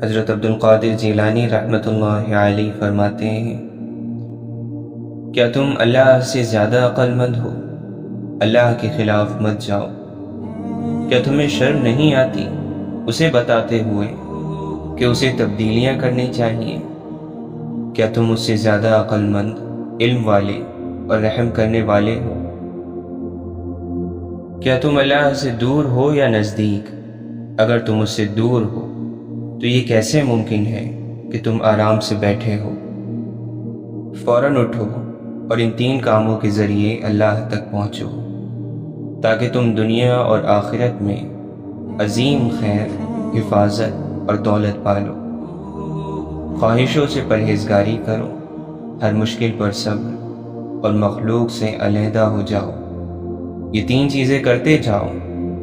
حضرت عبد القادر جیلانی رحمۃ اللہ علیہ فرماتے ہیں، کیا تم اللہ سے زیادہ عقل مند ہو؟ اللہ کے خلاف مت جاؤ۔ کیا تمہیں شرم نہیں آتی اسے بتاتے ہوئے کہ اسے تبدیلیاں کرنی چاہیے؟ کیا تم اس سے زیادہ عقل مند، علم والے اور رحم کرنے والے ہو؟ کیا تم اللہ سے دور ہو یا نزدیک؟ اگر تم اس سے دور ہو تو یہ کیسے ممکن ہے کہ تم آرام سے بیٹھے ہو؟ فوراً اٹھو اور ان 3 کاموں کے ذریعے اللہ تک پہنچو تاکہ تم دنیا اور آخرت میں عظیم خیر، حفاظت اور دولت پالو۔ خواہشوں سے پرہیزگاری کرو، ہر مشکل پر صبر اور مخلوق سے علیحدہ ہو جاؤ۔ یہ 3 چیزیں کرتے جاؤ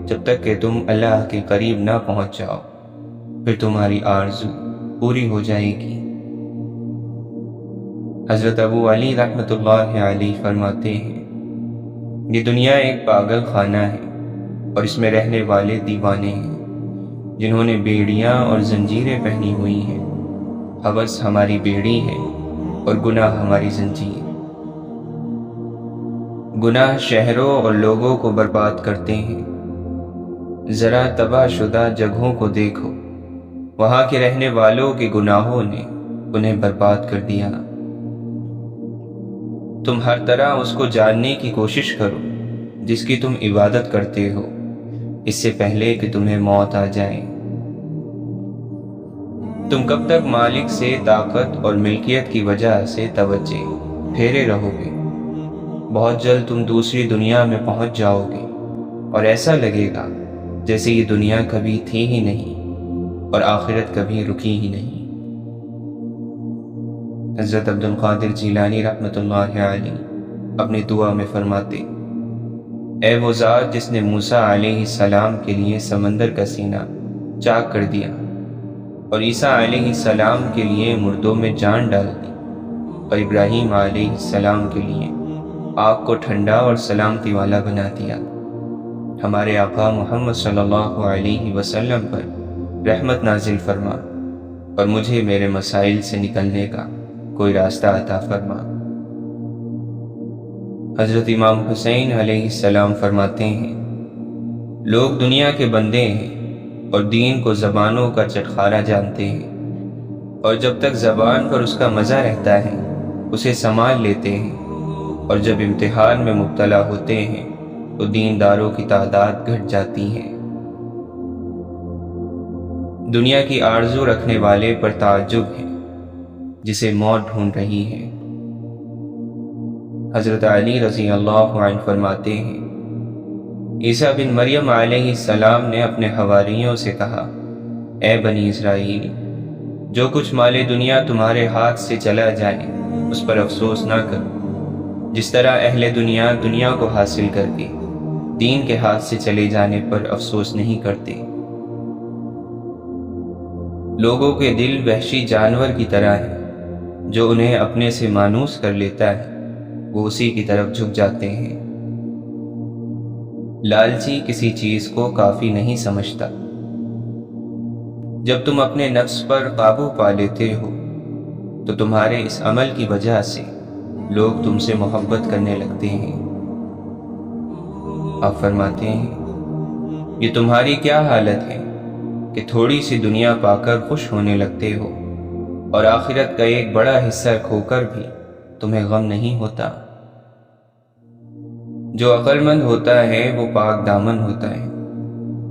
جب تک کہ تم اللہ کے قریب نہ پہنچ جاؤ، پھر تمہاری آرزو پوری ہو جائے گی۔ حضرت ابو علی رحمۃ اللہ علیہ فرماتے ہیں، یہ دنیا ایک پاگل خانہ ہے اور اس میں رہنے والے دیوانے ہیں جنہوں نے بیڑیاں اور زنجیریں پہنی ہوئی ہیں۔ ہوس ہماری بیڑی ہے اور گناہ ہماری زنجیر۔ گناہ شہروں اور لوگوں کو برباد کرتے ہیں۔ ذرا تباہ شدہ جگہوں کو دیکھو، وہاں کے رہنے والوں کے گناہوں نے انہیں برباد کر دیا۔ تم ہر طرح اس کو جاننے کی کوشش کرو جس کی تم عبادت کرتے ہو، اس سے پہلے کہ تمہیں موت آ جائے۔ تم کب تک مالک سے طاقت اور ملکیت کی وجہ سے توجہ پھیرے رہو گے؟ بہت جلد تم دوسری دنیا میں پہنچ جاؤ گے اور ایسا لگے گا جیسے یہ دنیا کبھی تھی ہی نہیں اور آخرت کبھی رکی ہی نہیں۔ حضرت عبد القادر جیلانی رحمۃ اللہ علیہ اپنی دعا میں فرماتے، اے وہ ذات جس نے موسیٰ علیہ السلام کے لیے سمندر کا سینہ چاک کر دیا اور عیسیٰ علیہ السلام کے لیے مردوں میں جان ڈال دی، اور ابراہیم علیہ السلام کے لیے آگ کو ٹھنڈا اور سلامتی والا بنا دیا، ہمارے آقا محمد صلی اللہ علیہ وسلم پر رحمت نازل فرما اور مجھے میرے مسائل سے نکلنے کا کوئی راستہ عطا فرما۔ حضرت امام حسین علیہ السلام فرماتے ہیں، لوگ دنیا کے بندے ہیں اور دین کو زبانوں کا چٹخارا جانتے ہیں، اور جب تک زبان پر اس کا مزہ رہتا ہے اسے سنبھال لیتے ہیں، اور جب امتحان میں مبتلا ہوتے ہیں تو دینداروں کی تعداد گھٹ جاتی ہے۔ دنیا کی آرزو رکھنے والے پر تعجب ہے جسے موت ڈھونڈ رہی ہے۔ حضرت علی رضی اللہ عنہ فرماتے ہیں، عیسیٰ بن مریم علیہ السلام نے اپنے حواریوں سے کہا، اے بنی اسرائیل، جو کچھ مال دنیا تمہارے ہاتھ سے چلا جائے اس پر افسوس نہ کرو، جس طرح اہل دنیا دنیا کو حاصل کر کے دین کے ہاتھ سے چلے جانے پر افسوس نہیں کرتے۔ لوگوں کے دل وحشی جانور کی طرح ہیں، جو انہیں اپنے سے مانوس کر لیتا ہے وہ اسی کی طرف جھک جاتے ہیں۔ لالچی کسی چیز کو کافی نہیں سمجھتا۔ جب تم اپنے نفس پر قابو پا لیتے ہو تو تمہارے اس عمل کی وجہ سے لوگ تم سے محبت کرنے لگتے ہیں۔ آپ فرماتے ہیں، یہ تمہاری کیا حالت ہے کہ تھوڑی سی دنیا پا کر خوش ہونے لگتے ہو اور آخرت کا ایک بڑا حصہ کھو کر بھی تمہیں غم نہیں ہوتا۔ جو عقل مند ہوتا ہے وہ پاک دامن ہوتا ہے،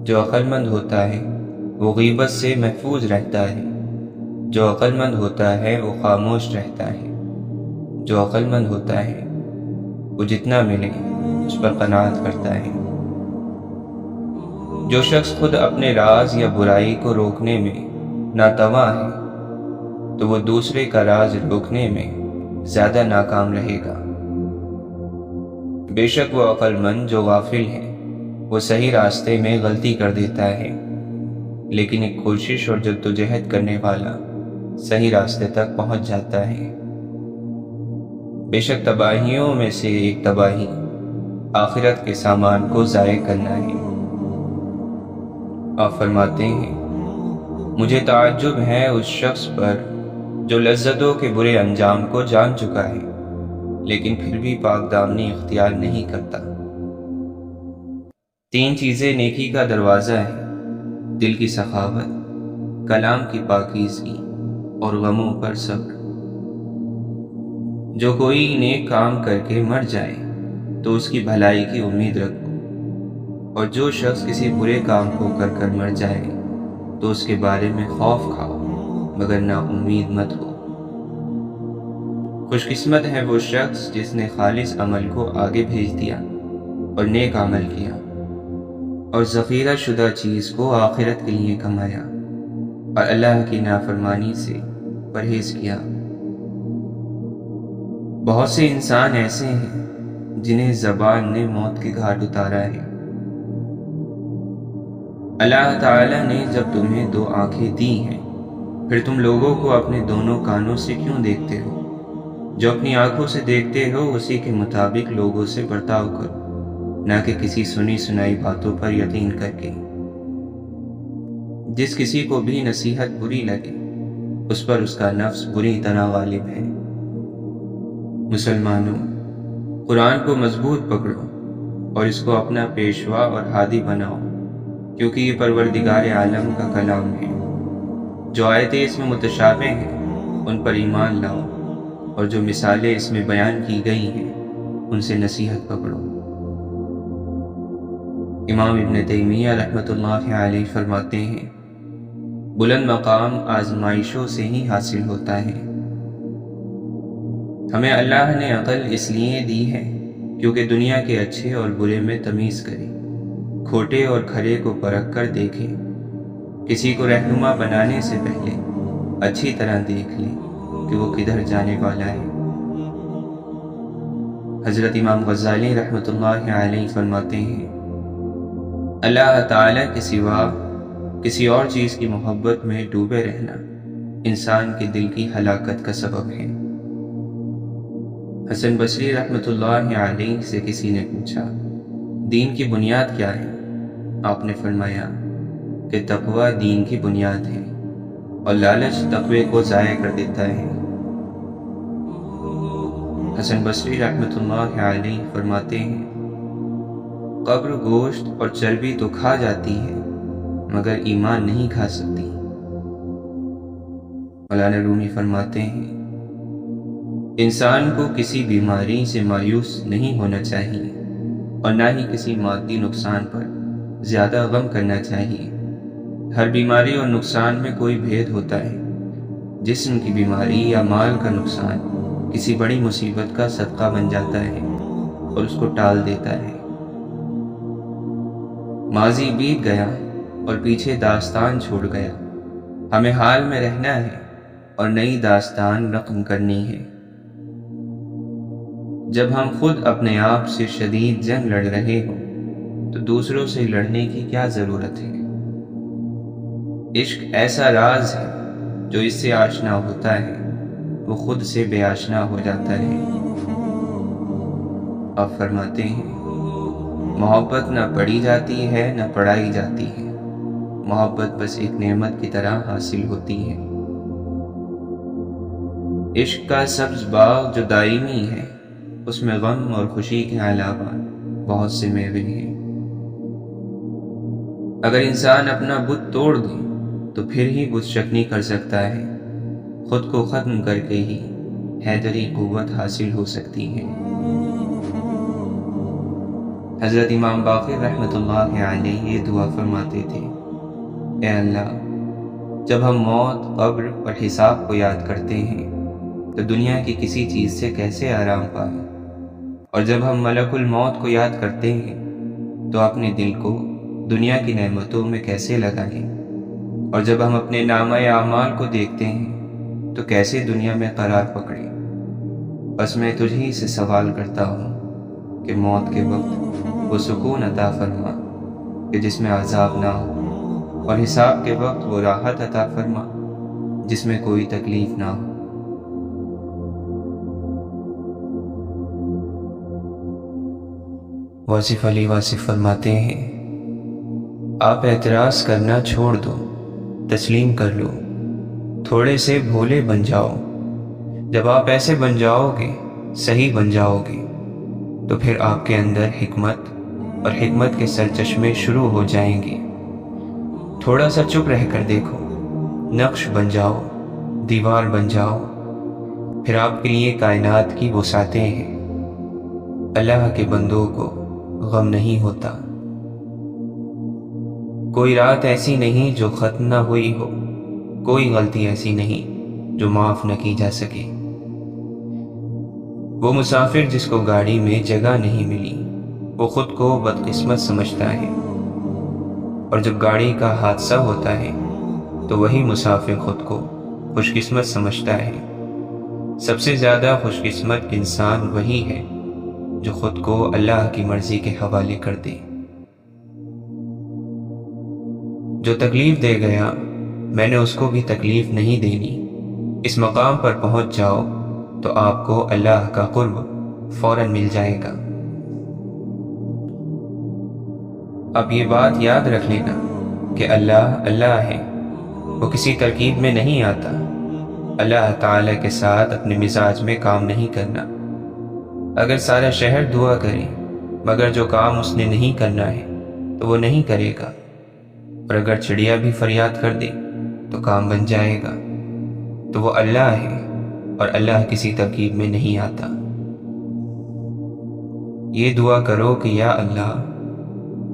جو عقل مند ہوتا ہے وہ غیبت سے محفوظ رہتا ہے، جو عقل مند ہوتا ہے وہ خاموش رہتا ہے، جو عقل مند ہوتا ہے وہ جتنا ملے اس پر قناعت کرتا ہے۔ جو شخص خود اپنے راز یا برائی کو روکنے میں ناتواں ہے تو وہ دوسرے کا راز روکنے میں زیادہ ناکام رہے گا۔ بے شک وہ عقل مند جو غافل ہے وہ صحیح راستے میں غلطی کر دیتا ہے، لیکن ایک کوشش اور جدوجہد کرنے والا صحیح راستے تک پہنچ جاتا ہے۔ بے شک تباہیوں میں سے ایک تباہی آخرت کے سامان کو ضائع کرنا ہے۔ آپ فرماتے ہیں مجھے تعجب ہے اس شخص پر جو لذتوں کے برے انجام کو جان چکا ہے لیکن پھر بھی پاک دامنی اختیار نہیں کرتا۔ 3 چیزیں نیکی کا دروازہ ہے: دل کی سخاوت، کلام کی پاکیزگی اور غموں پر صبر۔ جو کوئی نیک کام کر کے مر جائے تو اس کی بھلائی کی امید رکھو، اور جو شخص کسی برے کام کو کر مر جائے تو اس کے بارے میں خوف کھاؤ مگر نا امید مت ہو۔ خوش قسمت ہے وہ شخص جس نے خالص عمل کو آگے بھیج دیا اور نیک عمل کیا اور ذخیرہ شدہ چیز کو آخرت کے لیے کمایا اور اللہ کی نافرمانی سے پرہیز کیا۔ بہت سے انسان ایسے ہیں جنہیں زبان نے موت کے گھاٹ اتارا ہے۔ اللہ تعالی نے جب تمہیں 2 آنکھیں دی ہیں پھر تم لوگوں کو اپنے دونوں کانوں سے کیوں دیکھتے ہو؟ جو اپنی آنکھوں سے دیکھتے ہو اسی کے مطابق لوگوں سے برتاؤ کرو، نہ کہ کسی سنی سنائی باتوں پر یقین کر کے۔ جس کسی کو بھی نصیحت بری لگے اس پر اس کا نفس بری طرح غالب ہے۔ مسلمانوں، قرآن کو مضبوط پکڑو اور اس کو اپنا پیشوا اور ہادی بناؤ، کیونکہ یہ پروردگار عالم کا کلام ہے۔ جو آیتیں اس میں متشابہ ہیں ان پر ایمان لاؤ، اور جو مثالیں اس میں بیان کی گئی ہیں ان سے نصیحت پکڑو۔ امام ابن تیمیہ رحمۃ اللہ علیہ فرماتے ہیں بلند مقام آزمائشوں سے ہی حاصل ہوتا ہے۔ ہمیں اللہ نے عقل اس لیے دی ہے کیونکہ دنیا کے اچھے اور برے میں تمیز کرے، کھوٹے اور کھرے کو پرکھ کر دیکھے، کسی کو رہنما بنانے سے پہلے اچھی طرح دیکھ لے کہ وہ کدھر جانے والا ہے۔ حضرت امام غزالی رحمۃ اللہ علیہ فرماتے ہیں اللہ تعالی کے سوا کسی اور چیز کی محبت میں ڈوبے رہنا انسان کے دل کی ہلاکت کا سبب ہے۔ حسن بصری رحمۃ اللہ علیہ سے کسی نے پوچھا دین کی بنیاد کیا ہے؟ آپ نے فرمایا کہ تقوی دین کی بنیاد ہے اور لالچ تقوی کو ضائع کر دیتا ہے۔ حسن بصری رحمۃ اللہ علیہ فرماتے ہیں قبر گوشت اور چربی تو کھا جاتی ہے مگر ایمان نہیں کھا سکتی۔ مولانا رومی فرماتے ہیں انسان کو کسی بیماری سے مایوس نہیں ہونا چاہیے اور نہ ہی کسی مادی نقصان پر زیادہ غم کرنا چاہیے۔ ہر بیماری اور نقصان میں کوئی بھید ہوتا ہے۔ جسم کی بیماری یا مال کا نقصان کسی بڑی مصیبت کا صدقہ بن جاتا ہے اور اس کو ٹال دیتا ہے۔ ماضی بیت گیا اور پیچھے داستان چھوڑ گیا، ہمیں حال میں رہنا ہے اور نئی داستان رقم کرنی ہے۔ جب ہم خود اپنے آپ سے شدید جنگ لڑ رہے ہوں تو دوسروں سے لڑنے کی کیا ضرورت ہے؟ عشق ایسا راز ہے جو اس سے آشنا ہوتا ہے وہ خود سے بے آشنا ہو جاتا ہے۔ آپ فرماتے ہیں محبت نہ پڑھی جاتی ہے نہ پڑھائی جاتی ہے، محبت بس ایک نعمت کی طرح حاصل ہوتی ہے۔ عشق کا سبز باغ جو دائمی ہے اس میں غم اور خوشی کے علاوہ بہت سے میوے ہیں۔ اگر انسان اپنا بت توڑ دے تو پھر ہی بت شکنی کر سکتا ہے، خود کو ختم کر کے ہی حیدری قوت حاصل ہو سکتی ہے۔ حضرت امام باقر رحمۃ اللہ علیہ یہ دعا فرماتے تھے اے اللہ، جب ہم موت، قبر اور حساب کو یاد کرتے ہیں تو دنیا کی کسی چیز سے کیسے آرام پائیں، اور جب ہم ملک الموت کو یاد کرتے ہیں تو اپنے دل کو دنیا کی نعمتوں میں کیسے لگائیں، اور جب ہم اپنے نامہ اعمال کو دیکھتے ہیں تو کیسے دنیا میں قرار پکڑیں۔ بس میں تجھی سے سوال کرتا ہوں کہ موت کے وقت وہ سکون عطا فرما کہ جس میں عذاب نہ ہو، اور حساب کے وقت وہ راحت عطا فرما جس میں کوئی تکلیف نہ ہو۔ واصف علی واصف فرماتے ہیں آپ اعتراض کرنا چھوڑ دو، تسلیم کر لو، تھوڑے سے بھولے بن جاؤ۔ جب آپ ایسے بن جاؤ گے، صحیح بن جاؤ گے، تو پھر آپ کے اندر حکمت اور حکمت کے سرچشمے شروع ہو جائیں گے۔ تھوڑا سا چپ رہ کر دیکھو، نقش بن جاؤ، دیوار بن جاؤ، پھر آپ کے لیے کائنات کی وسعتیں ہیں۔ اللہ کے بندوں کو غم نہیں ہوتا۔ کوئی رات ایسی نہیں جو ختم نہ ہوئی ہو، کوئی غلطی ایسی نہیں جو معاف نہ کی جا سکے۔ وہ مسافر جس کو گاڑی میں جگہ نہیں ملی، وہ خود کو بدقسمت سمجھتا ہے، اور جب گاڑی کا حادثہ ہوتا ہے تو وہی مسافر خود کو خوش قسمت سمجھتا ہے۔ سب سے زیادہ خوش قسمت انسان وہی ہے جو خود کو اللہ کی مرضی کے حوالے کر دے۔ جو تکلیف دے گیا، میں نے اس کو بھی تکلیف نہیں دینی۔ اس مقام پر پہنچ جاؤ تو آپ کو اللہ کا قرب فوراً مل جائے گا۔ اب یہ بات یاد رکھ لینا کہ اللہ اللہ ہے، وہ کسی ترکیب میں نہیں آتا۔ اللہ تعالیٰ کے ساتھ اپنے مزاج میں کام نہیں کرنا۔ اگر سارا شہر دعا کرے مگر جو کام اس نے نہیں کرنا ہے تو وہ نہیں کرے گا، اور اگر چڑیا بھی فریاد کر دے تو کام بن جائے گا۔ تو وہ اللہ ہے، اور اللہ کسی ترکیب میں نہیں آتا۔ یہ دعا کرو کہ یا اللہ،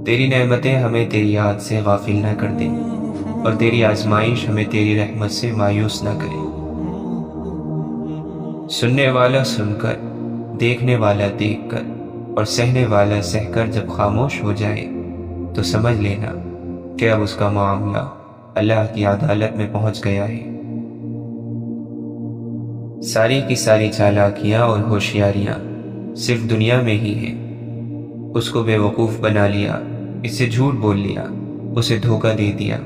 تیری نعمتیں ہمیں تیری یاد سے غافل نہ کر دیں، اور تیری آزمائش ہمیں تیری رحمت سے مایوس نہ کرے۔ سننے والا سن کر، دیکھنے والا دیکھ کر، اور سہنے والا سہ کر جب خاموش ہو جائے تو سمجھ لینا کہ اب اس کا معاملہ اللہ کی عدالت میں پہنچ گیا ہے۔ ساری کی ساری چالاکیاں اور ہوشیاریاں صرف دنیا میں ہی ہیں۔ اس کو بے وقوف بنا لیا، اس سے جھوٹ بول لیا، اسے دھوکہ دے دیا۔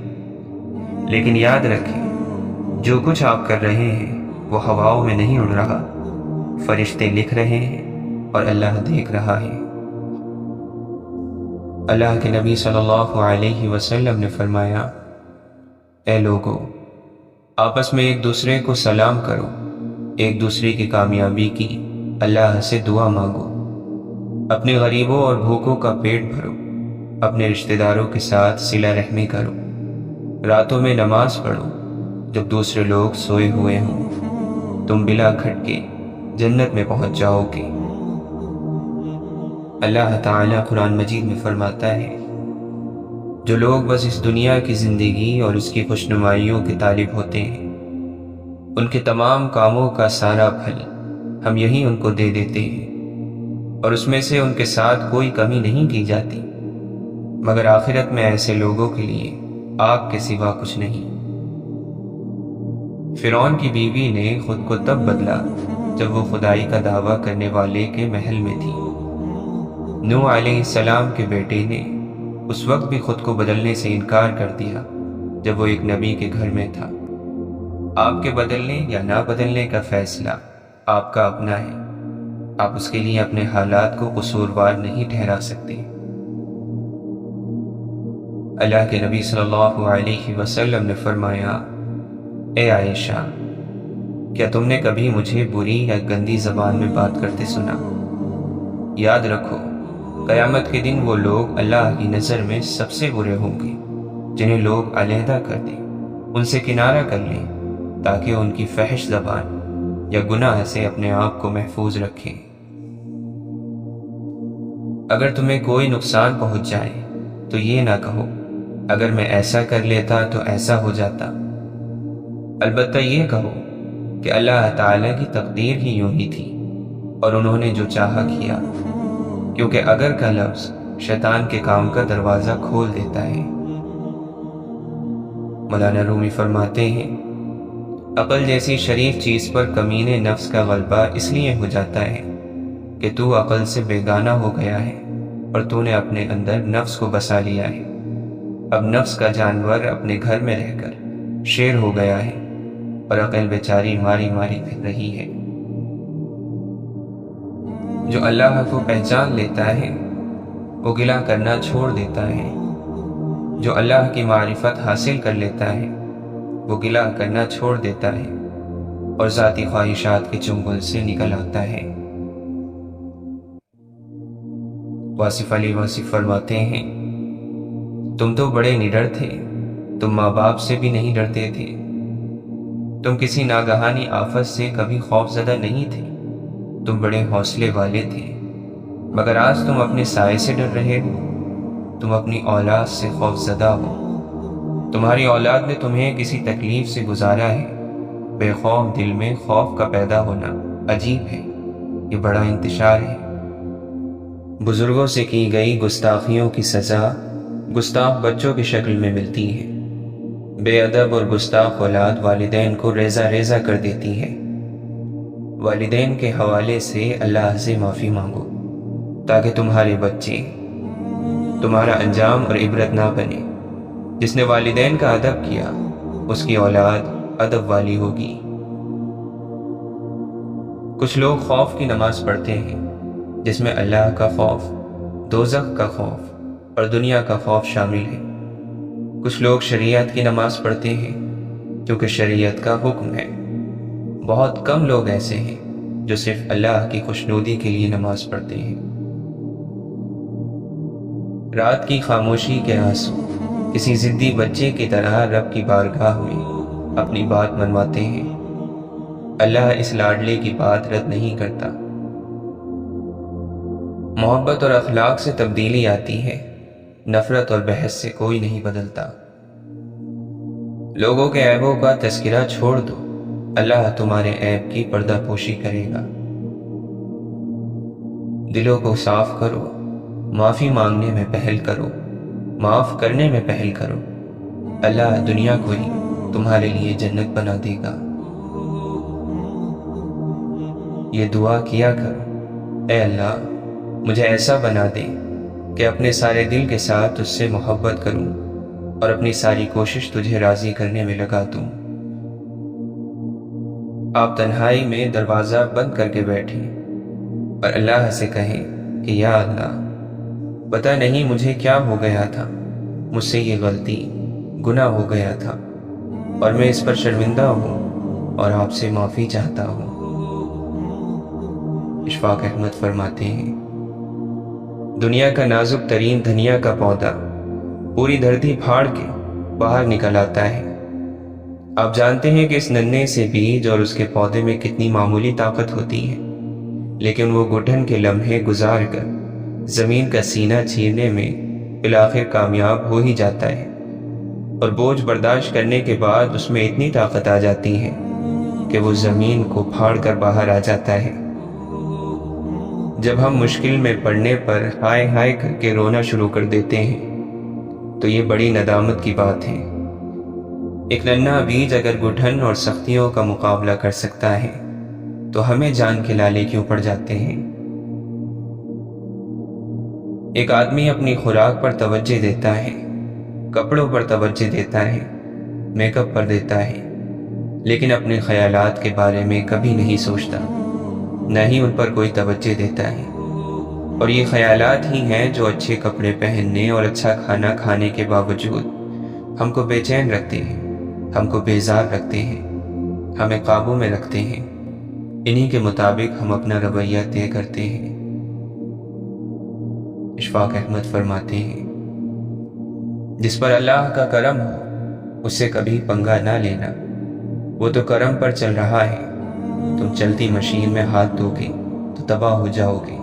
لیکن یاد رکھیں، جو کچھ آپ کر رہے ہیں وہ ہواؤں میں نہیں اڑ رہا، فرشتے لکھ رہے ہیں اور اللہ دیکھ رہا ہے۔ اللہ کے نبی صلی اللہ علیہ وسلم نے فرمایا، اے لوگو، آپس میں ایک دوسرے کو سلام کرو، ایک دوسرے کی کامیابی کی اللہ سے دعا مانگو، اپنے غریبوں اور بھوکوں کا پیٹ بھرو، اپنے رشتہ داروں کے ساتھ صلہ رحمی کرو، راتوں میں نماز پڑھو جب دوسرے لوگ سوئے ہوئے ہوں، تم بلا کھٹکے جنت میں پہنچ جاؤ گے۔ اللہ تعالیٰ قرآن مجید میں فرماتا ہے، جو لوگ بس اس دنیا کی زندگی اور اس کی خوشنمائیوں کے طالب ہوتے ہیں، ان کے تمام کاموں کا سارا پھل ہم یہی ان کو دے دیتے ہیں، اور اس میں سے ان کے ساتھ کوئی کمی نہیں کی جاتی، مگر آخرت میں ایسے لوگوں کے لیے آگ کے سوا کچھ نہیں۔ فرعون کی بیوی نے خود کو تب بدلا جب وہ خدائی کا دعویٰ کرنے والے کے محل میں تھی۔ نوح علیہ السلام کے بیٹے نے اس وقت بھی خود کو بدلنے سے انکار کر دیا جب وہ ایک نبی کے گھر میں تھا۔ آپ کے بدلنے یا نہ بدلنے کا فیصلہ آپ کا اپنا ہے، آپ اس کے لیے اپنے حالات کو قصوروار نہیں ٹھہرا سکتے۔ اللہ کے نبی صلی اللہ علیہ وسلم نے فرمایا، اے عائشہ، کیا تم نے کبھی مجھے بری یا گندی زبان میں بات کرتے سنا؟ یاد رکھو، قیامت کے دن وہ لوگ اللہ کی نظر میں سب سے برے ہوں گے جنہیں لوگ علیحدہ کر دیں، ان سے کنارہ کر لیں تاکہ ان کی فحش زبان یا گناہ سے اپنے آپ کو محفوظ رکھیں۔ اگر تمہیں کوئی نقصان پہنچ جائے تو یہ نہ کہو، اگر میں ایسا کر لیتا تو ایسا ہو جاتا، البتہ یہ کہو کہ اللہ تعالیٰ کی تقدیر ہی یوں ہی تھی اور انہوں نے جو چاہا کیا، کیونکہ اگر کا لفظ شیطان کے کام کا دروازہ کھول دیتا ہے۔ مولانا رومی فرماتے ہیں، عقل جیسی شریف چیز پر کمینے نفس کا غلبہ اس لیے ہو جاتا ہے کہ تو عقل سے بیگانہ ہو گیا ہے اور تو نے اپنے اندر نفس کو بسا لیا ہے۔ اب نفس کا جانور اپنے گھر میں رہ کر شیر ہو گیا ہے اور عقل بیچاری ماری ماری پھر رہی ہے۔ جو اللہ کو پہچان لیتا ہے وہ گلہ کرنا چھوڑ دیتا ہے، جو اللہ کی معرفت حاصل کر لیتا ہے وہ گلہ کرنا چھوڑ دیتا ہے اور ذاتی خواہشات کے چنگل سے نکل آتا ہے۔ واصف علی واصف فرماتے ہیں، تم تو بڑے نڈر تھے، تم ماں باپ سے بھی نہیں ڈرتے تھے، تم کسی ناگہانی آفت سے کبھی خوف زدہ نہیں تھے، تم بڑے حوصلے والے تھے، مگر آج تم اپنے سائے سے ڈر رہے ہو، تم اپنی اولاد سے خوف زدہ ہو، تمہاری اولاد نے تمہیں کسی تکلیف سے گزارا ہے، بے خوف دل میں خوف کا پیدا ہونا عجیب ہے، یہ بڑا انتشار ہے۔ بزرگوں سے کی گئی گستاخیوں کی سزا گستاخ بچوں کی شکل میں ملتی ہے۔ بے ادب اور گستاخ اولاد والدین کو ریزہ ریزہ کر دیتی ہے۔ والدین کے حوالے سے اللہ سے معافی مانگو تاکہ تمہارے بچے تمہارا انجام اور عبرت نہ بنے۔ جس نے والدین کا ادب کیا اس کی اولاد ادب والی ہوگی۔ کچھ لوگ خوف کی نماز پڑھتے ہیں جس میں اللہ کا خوف، دوزخ کا خوف اور دنیا کا خوف شامل ہے۔ کچھ لوگ شریعت کی نماز پڑھتے ہیں کیونکہ شریعت کا حکم ہے۔ بہت کم لوگ ایسے ہیں جو صرف اللہ کی خوشنودی کے لیے نماز پڑھتے ہیں۔ رات کی خاموشی کے آنسو کسی ضدی بچے کی طرح رب کی بارگاہ میں اپنی بات منواتے ہیں۔ اللہ اس لاڈلے کی بات رد نہیں کرتا۔ محبت اور اخلاق سے تبدیلی آتی ہے، نفرت اور بحث سے کوئی نہیں بدلتا۔ لوگوں کے عیبوں کا تذکرہ چھوڑ دو، اللہ تمہارے عیب کی پردہ پوشی کرے گا۔ دلوں کو صاف کرو، معافی مانگنے میں پہل کرو، معاف کرنے میں پہل کرو، اللہ دنیا کو ہی تمہارے لیے جنت بنا دے گا۔ یہ دعا کیا کرو، اے اللہ مجھے ایسا بنا دے کہ اپنے سارے دل کے ساتھ تجھ سے محبت کروں اور اپنی ساری کوشش تجھے راضی کرنے میں لگا دوں۔ آپ تنہائی میں دروازہ بند کر کے بیٹھیں اور اللہ سے کہیں کہ یا اللہ، پتہ نہیں مجھے کیا ہو گیا تھا، مجھ سے یہ غلطی، گناہ ہو گیا تھا اور میں اس پر شرمندہ ہوں اور آپ سے معافی چاہتا ہوں۔ اشفاق احمد فرماتے ہیں، دنیا کا نازک ترین دھنیا کا پودا پوری دھرتی پھاڑ کے باہر نکل آتا ہے۔ آپ جانتے ہیں کہ اس ننھے سے بیج اور اس کے پودے میں کتنی معمولی طاقت ہوتی ہے، لیکن وہ گٹھن کے لمحے گزار کر زمین کا سینہ چیرنے میں بالآخر کامیاب ہو ہی جاتا ہے، اور بوجھ برداشت کرنے کے بعد اس میں اتنی طاقت آ جاتی ہے کہ وہ زمین کو پھاڑ کر باہر آ جاتا ہے۔ جب ہم مشکل میں پڑنے پر ہائے ہائے کر کے رونا شروع کر دیتے ہیں تو یہ بڑی ندامت کی بات ہے۔ ایک ننھا بیج اگر گٹھن اور سختیوں کا مقابلہ کر سکتا ہے تو ہمیں جان کے لالے کیوں پڑ جاتے ہیں؟ ایک آدمی اپنی خوراک پر توجہ دیتا ہے، کپڑوں پر توجہ دیتا ہے، میک اپ پر دیتا ہے، لیکن اپنے خیالات کے بارے میں کبھی نہیں سوچتا، نہ ہی ان پر کوئی توجہ دیتا ہے۔ اور یہ خیالات ہی ہیں جو اچھے کپڑے پہننے اور اچھا کھانا کھانے کے باوجود ہم کو بے چین رکھتے ہیں، ہم کو بیزار رکھتے ہیں، ہمیں قابو میں رکھتے ہیں۔ انہی کے مطابق ہم اپنا رویہ طے کرتے ہیں۔ اشفاق احمد فرماتے ہیں، جس پر اللہ کا کرم ہو اس سے کبھی پنگا نہ لینا، وہ تو کرم پر چل رہا ہے، تم چلتی مشین میں ہاتھ دھو گے تو تباہ ہو جاؤ گے۔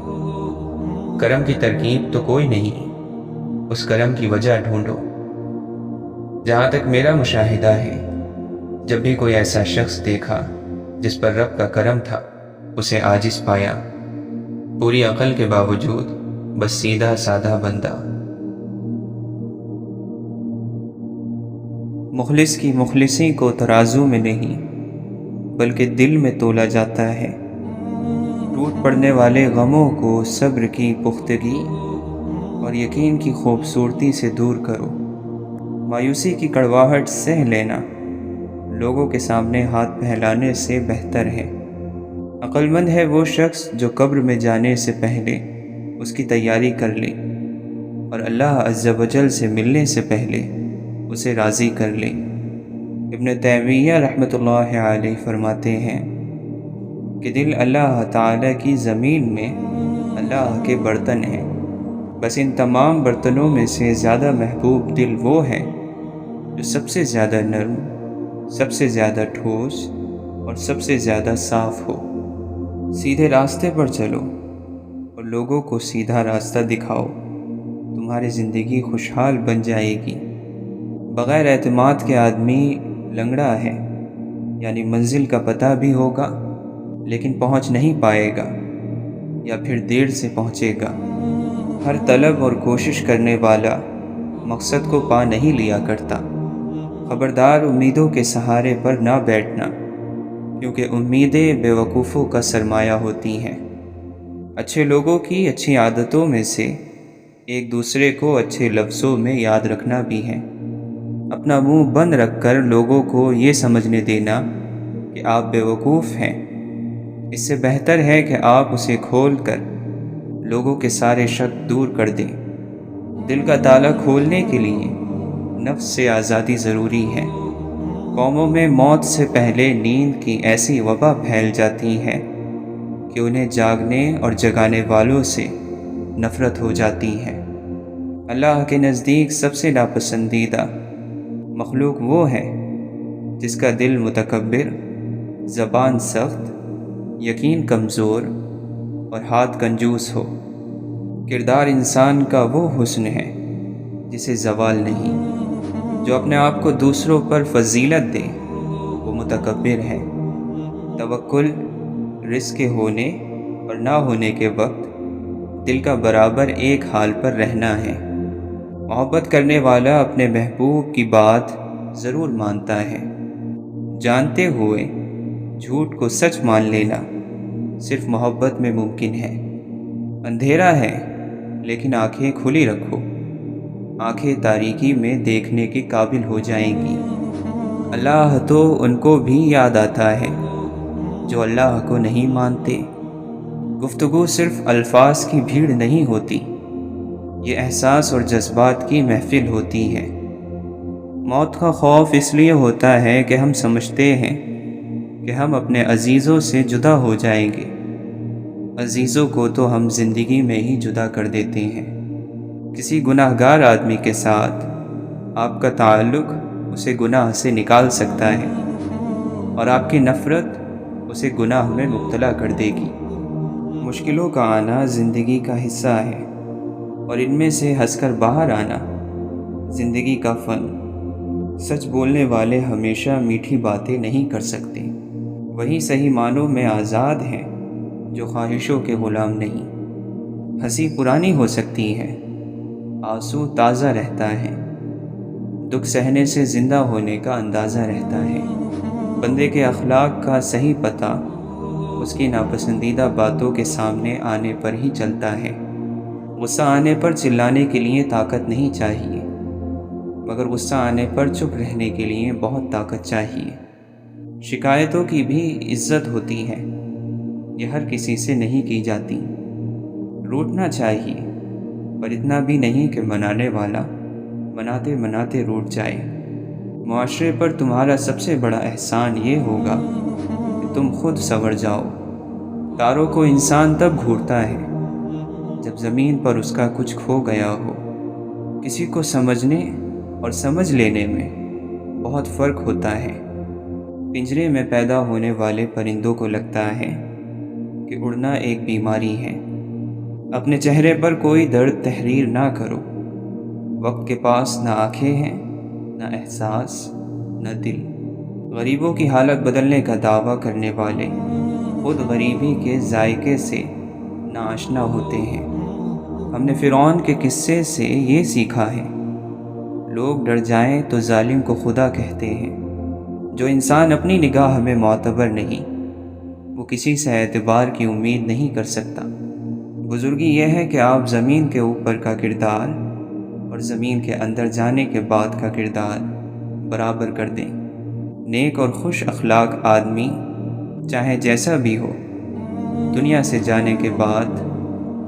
کرم کی ترکیب تو کوئی نہیں، اس کرم کی وجہ ڈھونڈو۔ جہاں تک میرا مشاہدہ ہے، جب بھی کوئی ایسا شخص دیکھا جس پر رب کا کرم تھا، اسے عاجز پایا، پوری عقل کے باوجود بس سیدھا سادہ بندہ۔ مخلص کی مخلصی کو ترازو میں نہیں بلکہ دل میں تولا جاتا ہے۔ ٹوٹ پڑنے والے غموں کو صبر کی پختگی اور یقین کی خوبصورتی سے دور کرو۔ مایوسی کی کڑواہٹ سہ لینا لوگوں کے سامنے ہاتھ پھیلانے سے بہتر ہے۔ عقل مند ہے وہ شخص جو قبر میں جانے سے پہلے اس کی تیاری کر لے۔ اور اللہ عز و جل سے ملنے سے پہلے اسے راضی کر لے۔ ابن تیمیہ رحمۃ اللہ علیہ فرماتے ہیں کہ دل اللہ تعالیٰ کی زمین میں اللہ کے برتن ہیں، بس ان تمام برتنوں میں سے زیادہ محبوب دل وہ ہے جو سب سے زیادہ نرم، سب سے زیادہ ٹھوس اور سب سے زیادہ صاف ہو۔ سیدھے راستے پر چلو اور لوگوں کو سیدھا راستہ دکھاؤ، تمہاری زندگی خوشحال بن جائے گی۔ بغیر اعتماد کے آدمی لنگڑا ہے، یعنی منزل کا پتہ بھی ہوگا لیکن پہنچ نہیں پائے گا، یا پھر دیر سے پہنچے گا۔ ہر طلب اور کوشش کرنے والا مقصد کو پا نہیں لیا کرتا۔ خبردار امیدوں کے سہارے پر نہ بیٹھنا، کیونکہ امیدیں بے وقوفوں کا سرمایہ ہوتی ہیں۔ اچھے لوگوں کی اچھی عادتوں میں سے ایک دوسرے کو اچھے لفظوں میں یاد رکھنا بھی ہے۔ اپنا منہ بند رکھ کر لوگوں کو یہ سمجھنے دینا کہ آپ بے وقوف ہیں، اس سے بہتر ہے کہ آپ اسے کھول کر لوگوں کے سارے شک دور کر دیں۔ دل کا تالا کھولنے کے لیے نفس سے آزادی ضروری ہے۔ قوموں میں موت سے پہلے نیند کی ایسی وبا پھیل جاتی ہے کہ انہیں جاگنے اور جگانے والوں سے نفرت ہو جاتی ہے۔ اللہ کے نزدیک سب سے ناپسندیدہ مخلوق وہ ہے جس کا دل متکبر، زبان سخت، یقین کمزور اور ہاتھ کنجوس ہو۔ کردار انسان کا وہ حسن ہے جسے زوال نہیں۔ جو اپنے آپ کو دوسروں پر فضیلت دے وہ متکبر ہے۔ توکل رزق کے ہونے اور نہ ہونے کے وقت دل کا برابر ایک حال پر رہنا ہے۔ محبت کرنے والا اپنے محبوب کی بات ضرور مانتا ہے۔ جانتے ہوئے جھوٹ کو سچ مان لینا صرف محبت میں ممکن ہے۔ اندھیرا ہے لیکن آنکھیں کھلی رکھو، آنکھیں تاریکی میں دیکھنے کے قابل ہو جائیں گی۔ اللہ تو ان کو بھی یاد آتا ہے جو اللہ کو نہیں مانتے۔ گفتگو صرف الفاظ کی بھیڑ نہیں ہوتی، یہ احساس اور جذبات کی محفل ہوتی ہے۔ موت کا خوف اس لیے ہوتا ہے کہ ہم سمجھتے ہیں کہ ہم اپنے عزیزوں سے جدا ہو جائیں گے۔ عزیزوں کو تو ہم زندگی میں ہی جدا کر دیتے ہیں۔ کسی گناہ گار آدمی کے ساتھ آپ کا تعلق اسے گناہ سے نکال سکتا ہے، اور آپ کی نفرت اسے گناہ میں مبتلا کر دے گی۔ مشکلوں کا آنا زندگی کا حصہ ہے، اور ان میں سے ہنس کر باہر آنا زندگی کا فن۔ سچ بولنے والے ہمیشہ میٹھی باتیں نہیں کر سکتے، وہی صحیح معنوں میں آزاد ہیں جو خواہشوں کے غلام نہیں۔ ہنسی پرانی ہو سکتی ہے، آنسو تازہ رہتا ہے، دکھ سہنے سے زندہ ہونے کا اندازہ رہتا ہے۔ بندے کے اخلاق کا صحیح پتہ اس کی ناپسندیدہ باتوں کے سامنے آنے پر ہی چلتا ہے۔ غصہ آنے پر چلانے کے لیے طاقت نہیں چاہیے، مگر غصہ آنے پر چپ رہنے کے لیے بہت طاقت چاہیے۔ شکایتوں کی بھی عزت ہوتی ہے، یہ ہر کسی سے نہیں کی جاتی۔ روٹنا چاہیے، پر اتنا بھی نہیں کہ منانے والا مناتے مناتے روٹ جائے۔ معاشرے پر تمہارا سب سے بڑا احسان یہ ہوگا کہ تم خود سنور جاؤ۔ تاروں کو انسان تب گھورتا ہے جب زمین پر اس کا کچھ کھو گیا ہو۔ کسی کو سمجھنے اور سمجھ لینے میں بہت فرق ہوتا ہے۔ پنجرے میں پیدا ہونے والے پرندوں کو لگتا ہے کہ اڑنا ایک بیماری ہے۔ اپنے چہرے پر کوئی درد تحریر نہ کرو۔ وقت کے پاس نہ آنکھیں ہیں، نہ احساس، نہ دل۔ غریبوں کی حالت بدلنے کا دعویٰ کرنے والے خود غریبی کے ذائقے سے ناآشنا ہوتے ہیں۔ ہم نے فرعون کے قصے سے یہ سیکھا ہے، لوگ ڈر جائیں تو ظالم کو خدا کہتے ہیں۔ جو انسان اپنی نگاہ میں معتبر نہیں، وہ کسی سے اعتبار کی امید نہیں کر سکتا۔ بزرگی یہ ہے کہ آپ زمین کے اوپر کا کردار اور زمین کے اندر جانے کے بعد کا کردار برابر کر دیں۔ نیک اور خوش اخلاق آدمی چاہے جیسا بھی ہو، دنیا سے جانے کے بعد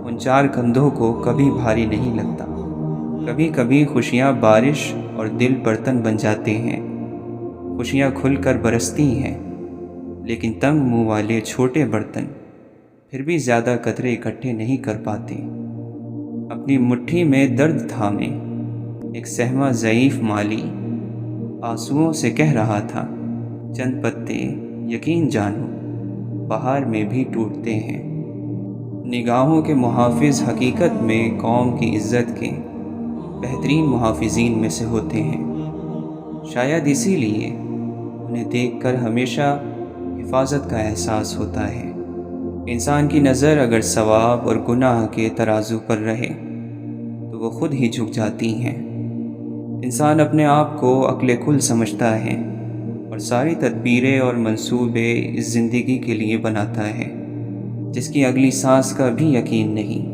ان چار کندھوں کو کبھی بھاری نہیں لگتا۔ کبھی کبھی خوشیاں بارش اور دل برتن بن جاتے ہیں، خوشیاں کھل کر برستی ہیں، لیکن تنگ منہ والے چھوٹے برتن پھر بھی زیادہ قطرے اکٹھے نہیں کر پاتے۔ اپنی مٹھی میں درد تھامے ایک سہمہ ضعیف مالی آنسوؤں سے کہہ رہا تھا، چند پتے یقین جانو بہار میں بھی ٹوٹتے ہیں۔ نگاہوں کے محافظ حقیقت میں قوم کی عزت کے بہترین محافظین میں سے ہوتے ہیں، شاید اسی لیے انہیں دیکھ کر ہمیشہ حفاظت کا احساس ہوتا ہے۔ انسان کی نظر اگر ثواب اور گناہ کے ترازو پر رہے تو وہ خود ہی جھک جاتی ہیں۔ انسان اپنے آپ کو عقل کل سمجھتا ہے اور ساری تدبیریں اور منصوبے اس زندگی کے لیے بناتا ہے جس کی اگلی سانس کا بھی یقین نہیں۔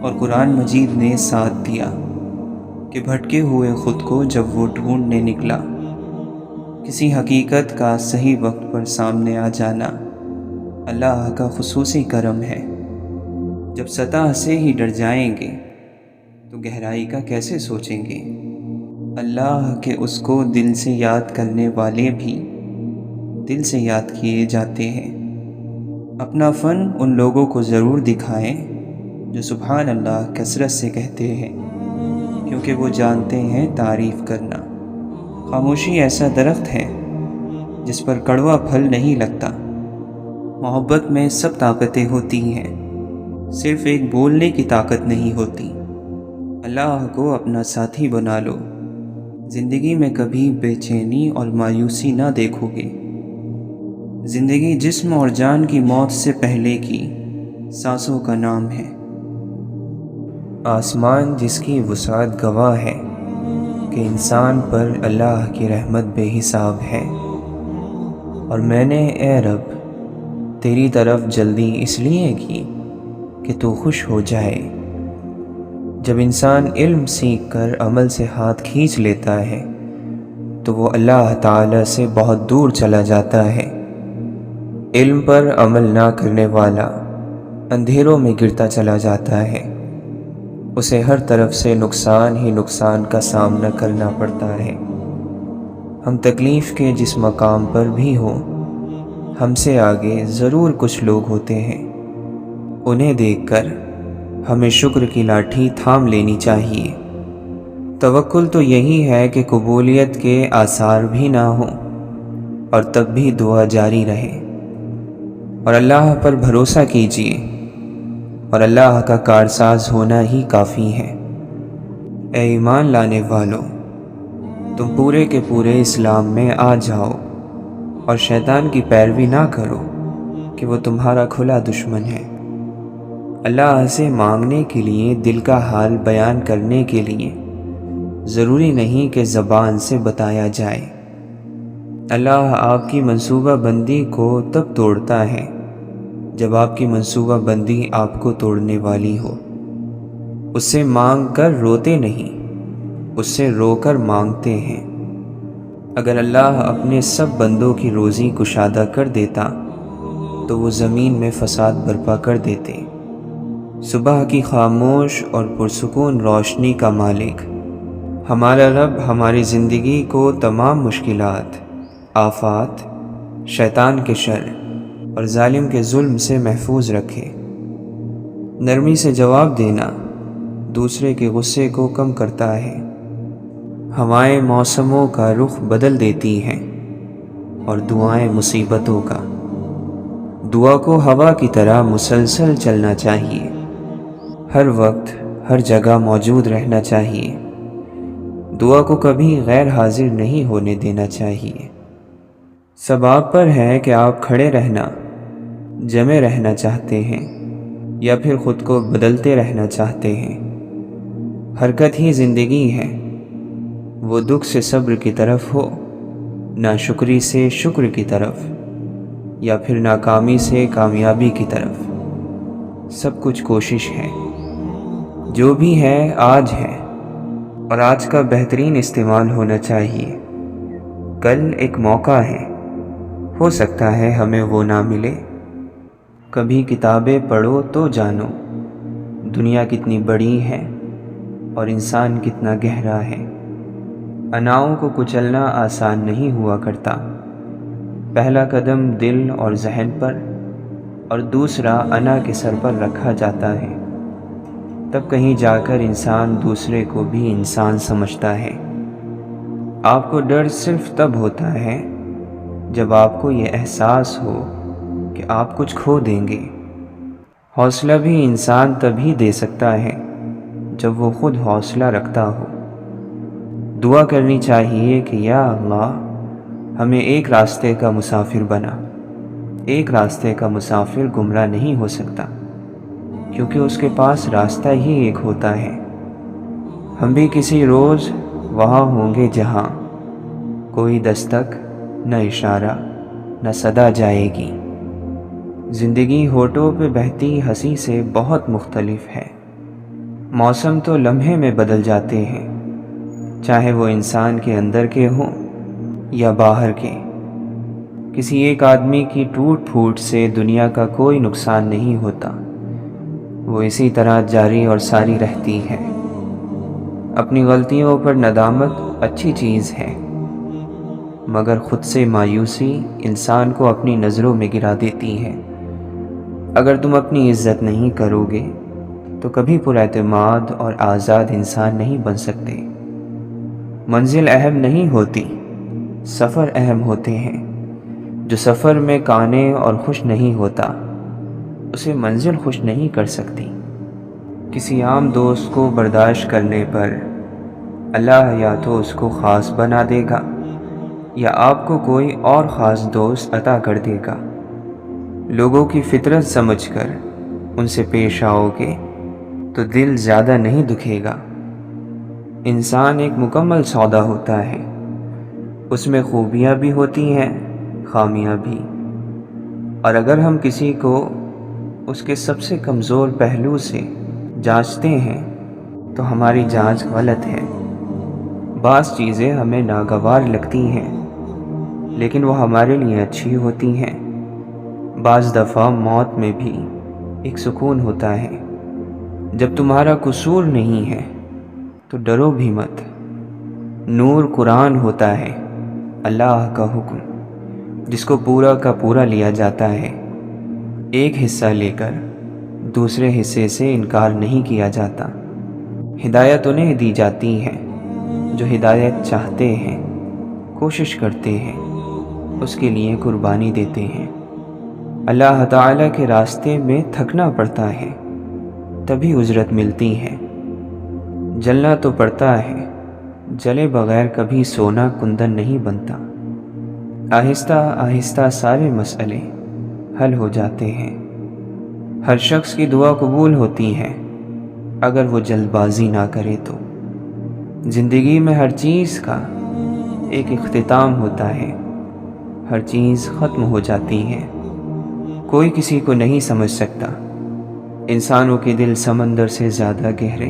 اور قرآن مجید نے ساتھ دیا کہ بھٹکے ہوئے خود کو جب وہ ڈھونڈنے نکلا، کسی حقیقت کا صحیح وقت پر سامنے آ جانا اللہ کا خصوصی کرم ہے۔ جب سطح سے ہی ڈر جائیں گے تو گہرائی کا کیسے سوچیں گے؟ اللہ کے اس کو دل سے یاد کرنے والے بھی دل سے یاد کیے جاتے ہیں۔ اپنا فن ان لوگوں کو ضرور دکھائیں جو سبحان اللہ کثرت سے کہتے ہیں، کیونکہ وہ جانتے ہیں تعریف کرنا۔ خاموشی ایسا درخت ہے جس پر کڑوا پھل نہیں لگتا۔ محبت میں سب طاقتیں ہوتی ہیں، صرف ایک بولنے کی طاقت نہیں ہوتی۔ اللہ کو اپنا ساتھی بنا لو، زندگی میں کبھی بے چینی اور مایوسی نہ دیکھو گے۔ زندگی جسم اور جان کی موت سے پہلے کی سانسوں کا نام ہے۔ آسمان جس کی وسعت گواہ ہے کہ انسان پر اللہ کی رحمت بے حساب ہے، اور میں نے اے رب تیری طرف جلدی اس لیے کی کہ تو خوش ہو جائے۔ جب انسان علم سیکھ کر عمل سے ہاتھ کھینچ لیتا ہے تو وہ اللہ تعالی سے بہت دور چلا جاتا ہے۔ علم پر عمل نہ کرنے والا اندھیروں میں گرتا چلا جاتا ہے، اسے ہر طرف سے نقصان ہی نقصان کا سامنا کرنا پڑتا ہے۔ ہم تکلیف کے جس مقام پر بھی ہوں، ہم سے آگے ضرور کچھ لوگ ہوتے ہیں، انہیں دیکھ کر ہمیں شکر کی لاٹھی تھام لینی چاہیے۔ توکل تو یہی ہے کہ قبولیت کے آثار بھی نہ ہوں اور تب بھی دعا جاری رہے، اور اللہ پر بھروسہ کیجیے، اور اللہ کا کارساز ہونا ہی کافی ہے۔ اے ایمان لانے والو، تم پورے کے پورے اسلام میں آ جاؤ اور شیطان کی پیروی نہ کرو کہ وہ تمہارا کھلا دشمن ہے۔ اللہ سے مانگنے کے لیے، دل کا حال بیان کرنے کے لیے ضروری نہیں کہ زبان سے بتایا جائے۔ اللہ آپ کی منصوبہ بندی کو تب توڑتا ہے جب آپ کی منصوبہ بندی آپ کو توڑنے والی ہو۔ اس سے مانگ کر روتے نہیں، اس سے رو کر مانگتے ہیں۔ اگر اللہ اپنے سب بندوں کی روزی کشادہ کر دیتا تو وہ زمین میں فساد برپا کر دیتے۔ صبح کی خاموش اور پرسکون روشنی کا مالک ہمارا رب ہماری زندگی کو تمام مشکلات، آفات، شیطان کے شر اور ظالم کے ظلم سے محفوظ رکھے۔ نرمی سے جواب دینا دوسرے کے غصے کو کم کرتا ہے۔ ہوائیں موسموں کا رخ بدل دیتی ہیں اور دعائیں مصیبتوں کا۔ دعا کو ہوا کی طرح مسلسل چلنا چاہیے، ہر وقت ہر جگہ موجود رہنا چاہیے۔ دعا کو کبھی غیر حاضر نہیں ہونے دینا چاہیے۔ سب آپ پر ہے کہ آپ کھڑے رہنا، جمے رہنا چاہتے ہیں یا پھر خود کو بدلتے رہنا چاہتے ہیں۔ حرکت ہی زندگی ہے، وہ دکھ سے صبر کی طرف ہو، ناشکری سے شکر کی طرف، یا پھر ناکامی سے کامیابی کی طرف۔ سب کچھ کوشش ہے، جو بھی ہے آج ہے، اور آج کا بہترین استعمال ہونا چاہیے۔ کل ایک موقع ہے، ہو سکتا ہے ہمیں وہ نہ ملے۔ کبھی کتابیں پڑھو تو جانو دنیا کتنی بڑی ہے، اور انسان کتنا گہرا ہے۔ اناؤں کو کچلنا آسان نہیں ہوا کرتا۔ پہلا قدم دل اور ذہن پر اور دوسرا انا کے سر پر رکھا جاتا ہے، تب کہیں جا کر انسان دوسرے کو بھی انسان سمجھتا ہے۔ آپ کو ڈر صرف تب ہوتا ہے جب آپ کو یہ احساس ہو کہ آپ کچھ کھو دیں گے۔ حوصلہ بھی انسان تبھی دے سکتا ہے جب وہ خود حوصلہ رکھتا ہو۔ دعا کرنی چاہیے کہ یا اللہ ہمیں ایک راستے کا مسافر بنا۔ ایک راستے کا مسافر گمراہ نہیں ہو سکتا، کیونکہ اس کے پاس راستہ ہی ایک ہوتا ہے۔ ہم بھی کسی روز وہاں ہوں گے جہاں کوئی دستک نہ اشارہ نہ صدا جائے گی۔ زندگی ہونٹوں پہ بہتی ہنسی سے بہت مختلف ہے۔ موسم تو لمحے میں بدل جاتے ہیں، چاہے وہ انسان کے اندر کے ہوں یا باہر کے۔ کسی ایک آدمی کی ٹوٹ پھوٹ سے دنیا کا کوئی نقصان نہیں ہوتا، وہ اسی طرح جاری اور ساری رہتی ہے۔ اپنی غلطیوں پر ندامت اچھی چیز ہے، مگر خود سے مایوسی انسان کو اپنی نظروں میں گرا دیتی ہے۔ اگر تم اپنی عزت نہیں کرو گے تو کبھی پر اعتماد اور آزاد انسان نہیں بن سکتے۔ منزل اہم نہیں ہوتی، سفر اہم ہوتے ہیں۔ جو سفر میں کانے اور خوش نہیں ہوتا اسے منزل خوش نہیں کر سکتی۔ کسی عام دوست کو برداشت کرنے پر اللہ یا تو اس کو خاص بنا دے گا یا آپ کو کوئی اور خاص دوست عطا کر دے گا۔ لوگوں کی فطرت سمجھ کر ان سے پیش آؤ گے تو دل زیادہ نہیں دکھے گا۔ انسان ایک مکمل سودا ہوتا ہے، اس میں خوبیاں بھی ہوتی ہیں، خامیاں بھی۔ اور اگر ہم کسی کو اس کے سب سے کمزور پہلو سے جانچتے ہیں تو ہماری جانچ غلط ہے۔ بعض چیزیں ہمیں ناگوار لگتی ہیں لیکن وہ ہمارے لیے اچھی ہوتی ہیں۔ بعض دفعہ موت میں بھی ایک سکون ہوتا ہے۔ جب تمہارا قصور نہیں ہے تو ڈرو بھی مت۔ نور قرآن ہوتا ہے، اللہ کا حکم، جس کو پورا کا پورا لیا جاتا ہے۔ ایک حصہ لے کر دوسرے حصے سے انکار نہیں کیا جاتا۔ ہدایت انہیں دی جاتی ہے جو ہدایت چاہتے ہیں، کوشش کرتے ہیں، اس کے لیے قربانی دیتے ہیں۔ اللہ تعالیٰ کے راستے میں تھکنا پڑتا ہے، تبھی اجرت ملتی ہے۔ جلنا تو پڑتا ہے، جلے بغیر کبھی سونا کندن نہیں بنتا۔ آہستہ آہستہ سارے مسئلے حل ہو جاتے ہیں۔ ہر شخص کی دعا قبول ہوتی ہے اگر وہ جلد بازی نہ کرے تو۔ زندگی میں ہر چیز کا ایک اختتام ہوتا ہے، ہر چیز ختم ہو جاتی ہے، کوئی کسی کو نہیں سمجھ سکتا۔ انسانوں کے دل سمندر سے زیادہ گہرے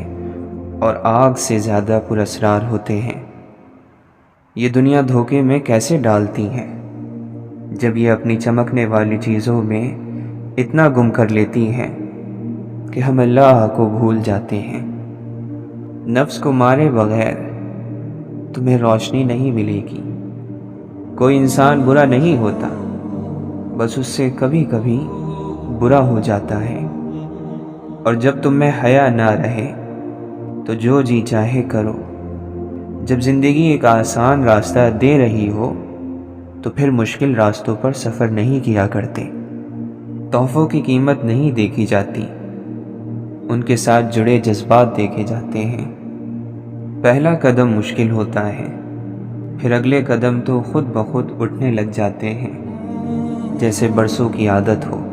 اور آگ سے زیادہ پراسرار ہوتے ہیں۔ یہ دنیا دھوکے میں کیسے ڈالتی ہے جب یہ اپنی چمکنے والی چیزوں میں اتنا گم کر لیتی ہے کہ ہم اللہ کو بھول جاتے ہیں۔ نفس کو مارے بغیر تمہیں روشنی نہیں ملے گی۔ کوئی انسان برا نہیں ہوتا، بس اس سے کبھی کبھی برا ہو جاتا ہے۔ اور جب تم میں حیا نہ رہے تو جو جی چاہے کرو۔ جب زندگی ایک آسان راستہ دے رہی ہو تو پھر مشکل راستوں پر سفر نہیں کیا کرتے۔ تحفوں کی قیمت نہیں دیکھی جاتی، ان کے ساتھ جڑے جذبات دیکھے جاتے ہیں۔ پہلا قدم مشکل ہوتا ہے، پھر اگلے قدم تو خود بخود اٹھنے لگ جاتے ہیں، جیسے برسوں کی عادت ہو۔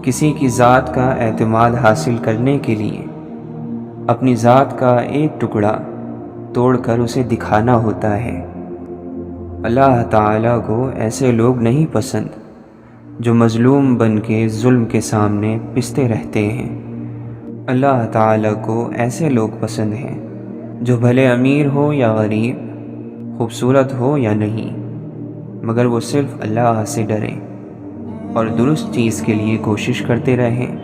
کسی کی ذات کا اعتماد حاصل کرنے کے لیے اپنی ذات کا ایک ٹکڑا توڑ کر اسے دکھانا ہوتا ہے۔ اللہ تعالیٰ کو ایسے لوگ نہیں پسند جو مظلوم بن کے ظلم کے سامنے پستے رہتے ہیں۔ اللہ تعالیٰ کو ایسے لوگ پسند ہیں جو بھلے امیر ہو یا غریب، خوبصورت ہو یا نہیں، مگر وہ صرف اللہ سے ڈریں اور درست چیز کے لیے کوشش کرتے رہیں۔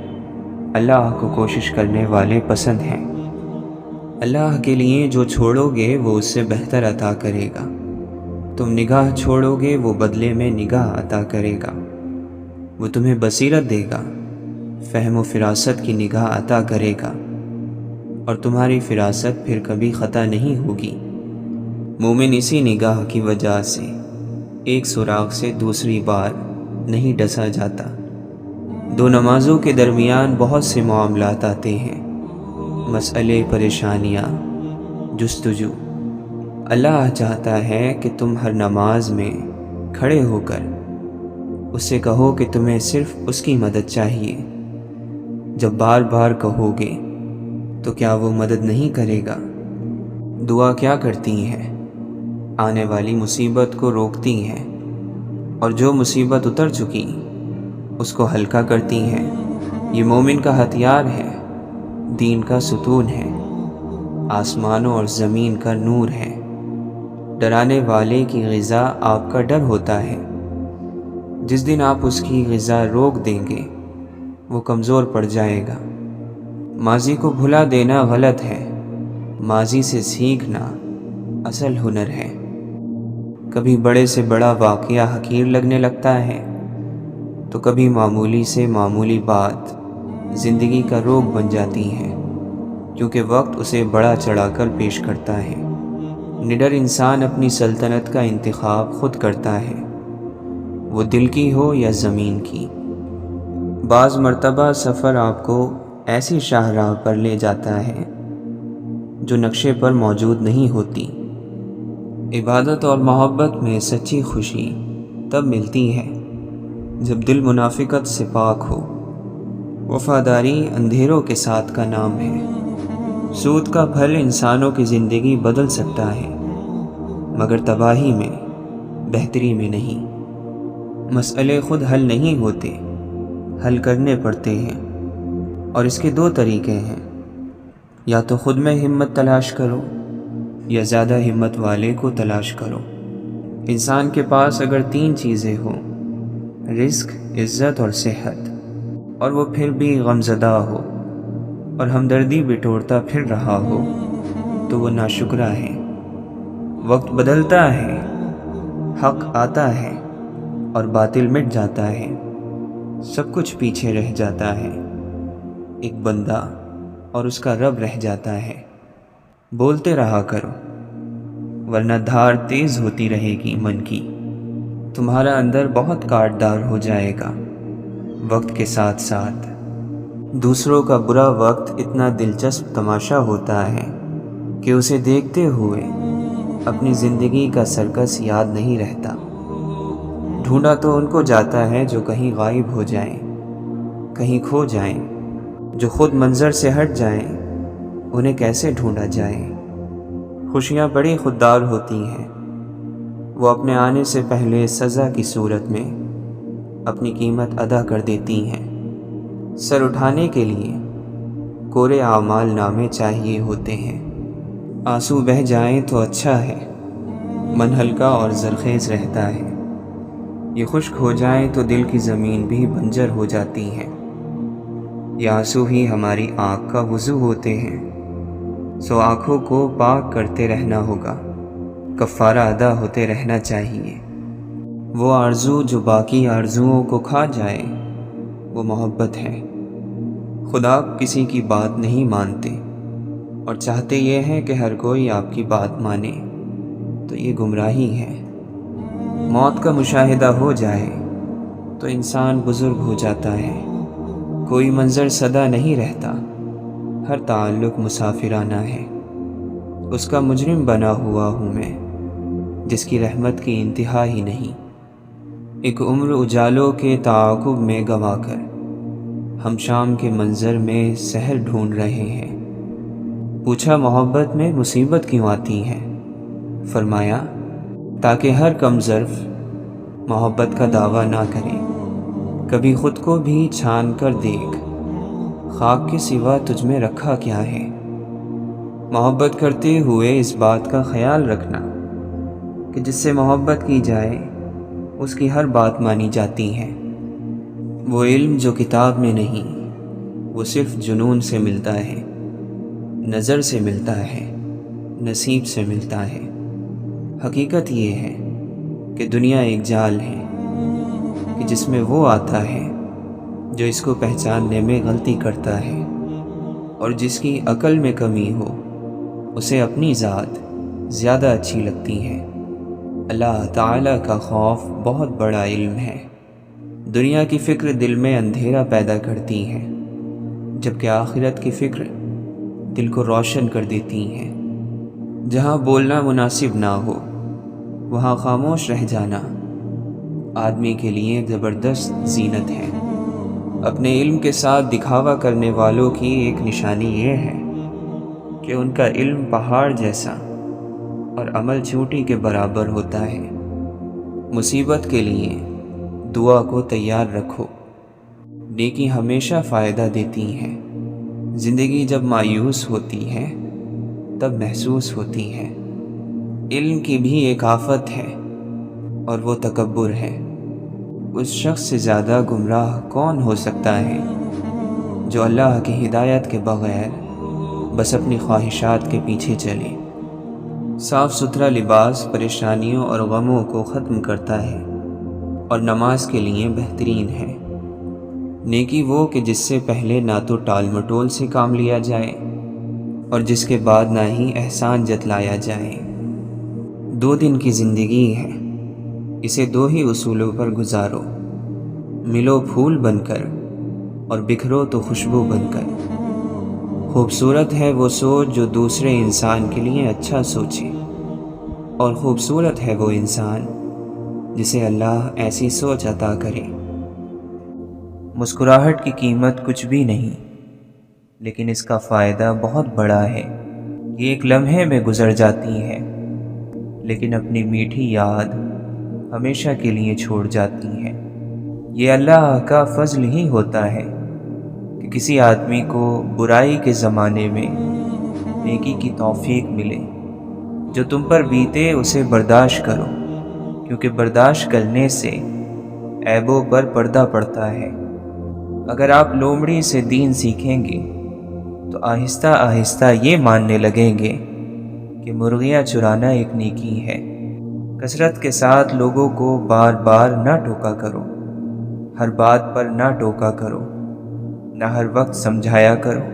اللہ کو کوشش کرنے والے پسند ہیں۔ اللہ کے لیے جو چھوڑو گے وہ اس سے بہتر عطا کرے گا، تم نگاہ چھوڑو گے وہ بدلے میں نگاہ عطا کرے گا، وہ تمہیں بصیرت دے گا، فہم و فراست کی نگاہ عطا کرے گا، اور تمہاری فراست پھر کبھی خطا نہیں ہوگی۔ مومن اسی نگاہ کی وجہ سے ایک سوراخ سے دوسری بار نہیں ڈسا جاتا۔ دو نمازوں کے درمیان بہت سے معاملات آتے ہیں، مسئلے، پریشانیاں، جستجو۔ اللہ چاہتا ہے کہ تم ہر نماز میں کھڑے ہو کر اس سے کہو کہ تمہیں صرف اس کی مدد چاہیے۔ جب بار بار کہو گے تو کیا وہ مدد نہیں کرے گا؟ دعا کیا کرتی ہیں؟ آنے والی مصیبت کو روکتی ہیں، اور جو مصیبت اتر چکی اس کو ہلکا کرتی ہیں۔ یہ مومن کا ہتھیار ہے، دین کا ستون ہے، آسمانوں اور زمین کا نور ہے۔ ڈرانے والے کی غذا آپ کا ڈر ہوتا ہے۔ جس دن آپ اس کی غذا روک دیں گے وہ کمزور پڑ جائے گا۔ ماضی کو بھلا دینا غلط ہے، ماضی سے سیکھنا اصل ہنر ہے۔ کبھی بڑے سے بڑا واقعہ حقیر لگنے لگتا ہے تو کبھی معمولی سے معمولی بات زندگی کا روگ بن جاتی ہے، کیونکہ وقت اسے بڑا چڑھا کر پیش کرتا ہے۔ نڈر انسان اپنی سلطنت کا انتخاب خود کرتا ہے، وہ دل کی ہو یا زمین کی۔ بعض مرتبہ سفر آپ کو ایسی شاہراہ پر لے جاتا ہے جو نقشے پر موجود نہیں ہوتی۔ عبادت اور محبت میں سچی خوشی تب ملتی ہے جب دل منافقت سے پاک ہو۔ وفاداری اندھیروں کے ساتھ کا نام ہے۔ سود کا پھل انسانوں کی زندگی بدل سکتا ہے، مگر تباہی میں، بہتری میں نہیں۔ مسئلے خود حل نہیں ہوتے، حل کرنے پڑتے ہیں، اور اس کے دو طریقے ہیں، یا تو خود میں ہمت تلاش کرو یا زیادہ ہمت والے کو تلاش کرو۔ انسان کے پاس اگر 3 چیزیں ہوں، رزق، عزت اور صحت، اور وہ پھر بھی غمزدہ ہو اور ہمدردی بٹورتا پھر رہا ہو تو وہ ناشکرا ہے۔ وقت بدلتا ہے، حق آتا ہے اور باطل مٹ جاتا ہے، سب کچھ پیچھے رہ جاتا ہے، ایک بندہ اور اس کا رب رہ جاتا ہے۔ بولتے رہا کرو، ورنہ دھار تیز ہوتی رہے گی من کی، تمہارا اندر بہت کاٹدار ہو جائے گا وقت کے ساتھ ساتھ۔ دوسروں کا برا وقت اتنا دلچسپ تماشا ہوتا ہے کہ اسے دیکھتے ہوئے اپنی زندگی کا سرکس یاد نہیں رہتا۔ ڈھونڈا تو ان کو جاتا ہے جو کہیں غائب ہو جائیں، کہیں کھو جائیں، جو خود منظر سے ہٹ جائیں، انہیں کیسے ڈھونڈا جائے؟ خوشیاں بڑی خوددار ہوتی ہیں، وہ اپنے آنے سے پہلے سزا کی صورت میں اپنی قیمت ادا کر دیتی ہیں۔ سر اٹھانے کے لیے کورے اعمال نامے چاہیے ہوتے ہیں۔ آنسو بہہ جائیں تو اچھا ہے، من ہلکا اور زرخیز رہتا ہے۔ یہ خشک ہو جائیں تو دل کی زمین بھی بنجر ہو جاتی ہے۔ یہ آنسو ہی ہماری آنکھ کا وضو ہوتے ہیں، سو آنکھوں کو پاک کرتے رہنا ہوگا، کفارہ ادا ہوتے رہنا چاہیے۔ وہ آرزو جو باقی آرزوؤں کو کھا جائے وہ محبت ہے۔ خدا کسی کی بات نہیں مانتے اور چاہتے یہ ہیں کہ ہر کوئی آپ کی بات مانے، تو یہ گمراہی ہے۔ موت کا مشاہدہ ہو جائے تو انسان بزرگ ہو جاتا ہے۔ کوئی منظر سدا نہیں رہتا، ہر تعلق مسافرانہ ہے۔ اس کا مجرم بنا ہوا ہوں میں جس کی رحمت کی انتہا ہی نہیں۔ ایک عمر اجالوں کے تعاقب میں گوا کر ہم شام کے منظر میں سحر ڈھونڈ رہے ہیں۔ پوچھا محبت میں مصیبت کیوں آتی ہے؟ فرمایا تاکہ ہر کم ظرف محبت کا دعویٰ نہ کرے۔ کبھی خود کو بھی چھان کر دیکھ، خاک کے سوا تجھ میں رکھا کیا ہے؟ محبت کرتے ہوئے اس بات کا خیال رکھنا کہ جس سے محبت کی جائے اس کی ہر بات مانی جاتی ہے۔ وہ علم جو کتاب میں نہیں، وہ صرف جنون سے ملتا ہے۔ نظر سے ملتا ہے، نصیب سے ملتا ہے۔ حقیقت یہ ہے کہ دنیا ایک جال ہے کہ جس میں وہ آتا ہے جو اس کو پہچاننے میں غلطی کرتا ہے، اور جس کی عقل میں کمی ہو اسے اپنی ذات زیادہ اچھی لگتی ہے۔ اللہ تعالیٰ کا خوف بہت بڑا علم ہے۔ دنیا کی فکر دل میں اندھیرا پیدا کرتی ہے، جبکہ آخرت کی فکر دل کو روشن کر دیتی ہے۔ جہاں بولنا مناسب نہ ہو وہاں خاموش رہ جانا آدمی کے لیے ایک زبردست زینت ہے۔ اپنے علم کے ساتھ دکھاوا کرنے والوں کی ایک نشانی یہ ہے کہ ان کا علم پہاڑ جیسا اور عمل چوٹی کے برابر ہوتا ہے۔ مصیبت کے لیے دعا کو تیار رکھو، نیکی ہمیشہ فائدہ دیتی ہے۔ زندگی جب مایوس ہوتی ہے تب محسوس ہوتی ہے۔ علم کی بھی ایک آفت ہے اور وہ تکبر ہے۔ اس شخص سے زیادہ گمراہ کون ہو سکتا ہے جو اللہ کی ہدایت کے بغیر بس اپنی خواہشات کے پیچھے چلے۔ صاف ستھرا لباس پریشانیوں اور غموں کو ختم کرتا ہے اور نماز کے لیے بہترین ہے۔ نیکی وہ کہ جس سے پہلے نہ تو ٹال مٹول سے کام لیا جائے اور جس کے بعد نہ ہی احسان جتلایا جائے۔ 2 دن کی زندگی ہے، اسے 2 ہی اصولوں پر گزارو، ملو پھول بن کر اور بکھرو تو خوشبو بن کر۔ خوبصورت ہے وہ سوچ جو دوسرے انسان کے لیے اچھا سوچے، اور خوبصورت ہے وہ انسان جسے اللہ ایسی سوچ عطا کرے۔ مسکراہٹ کی قیمت کچھ بھی نہیں، لیکن اس کا فائدہ بہت بڑا ہے۔ یہ ایک لمحے میں گزر جاتی ہے، لیکن اپنی میٹھی یاد ہمیشہ کے لیے چھوڑ جاتی ہے۔ یہ اللہ کا فضل ہی ہوتا ہے کہ کسی آدمی کو برائی کے زمانے میں نیکی کی توفیق ملے۔ جو تم پر بیتے اسے برداشت کرو، کیونکہ برداشت کرنے سے عیبوں پر پردہ پڑتا ہے۔ اگر آپ لومڑی سے دین سیکھیں گے تو آہستہ آہستہ یہ ماننے لگیں گے کہ مرغیاں چرانا ایک نیکی ہے۔ کثرت کے ساتھ لوگوں کو بار بار نہ ٹوکا کرو، ہر بات پر نہ ٹوکا کرو، نہ ہر وقت سمجھایا کرو،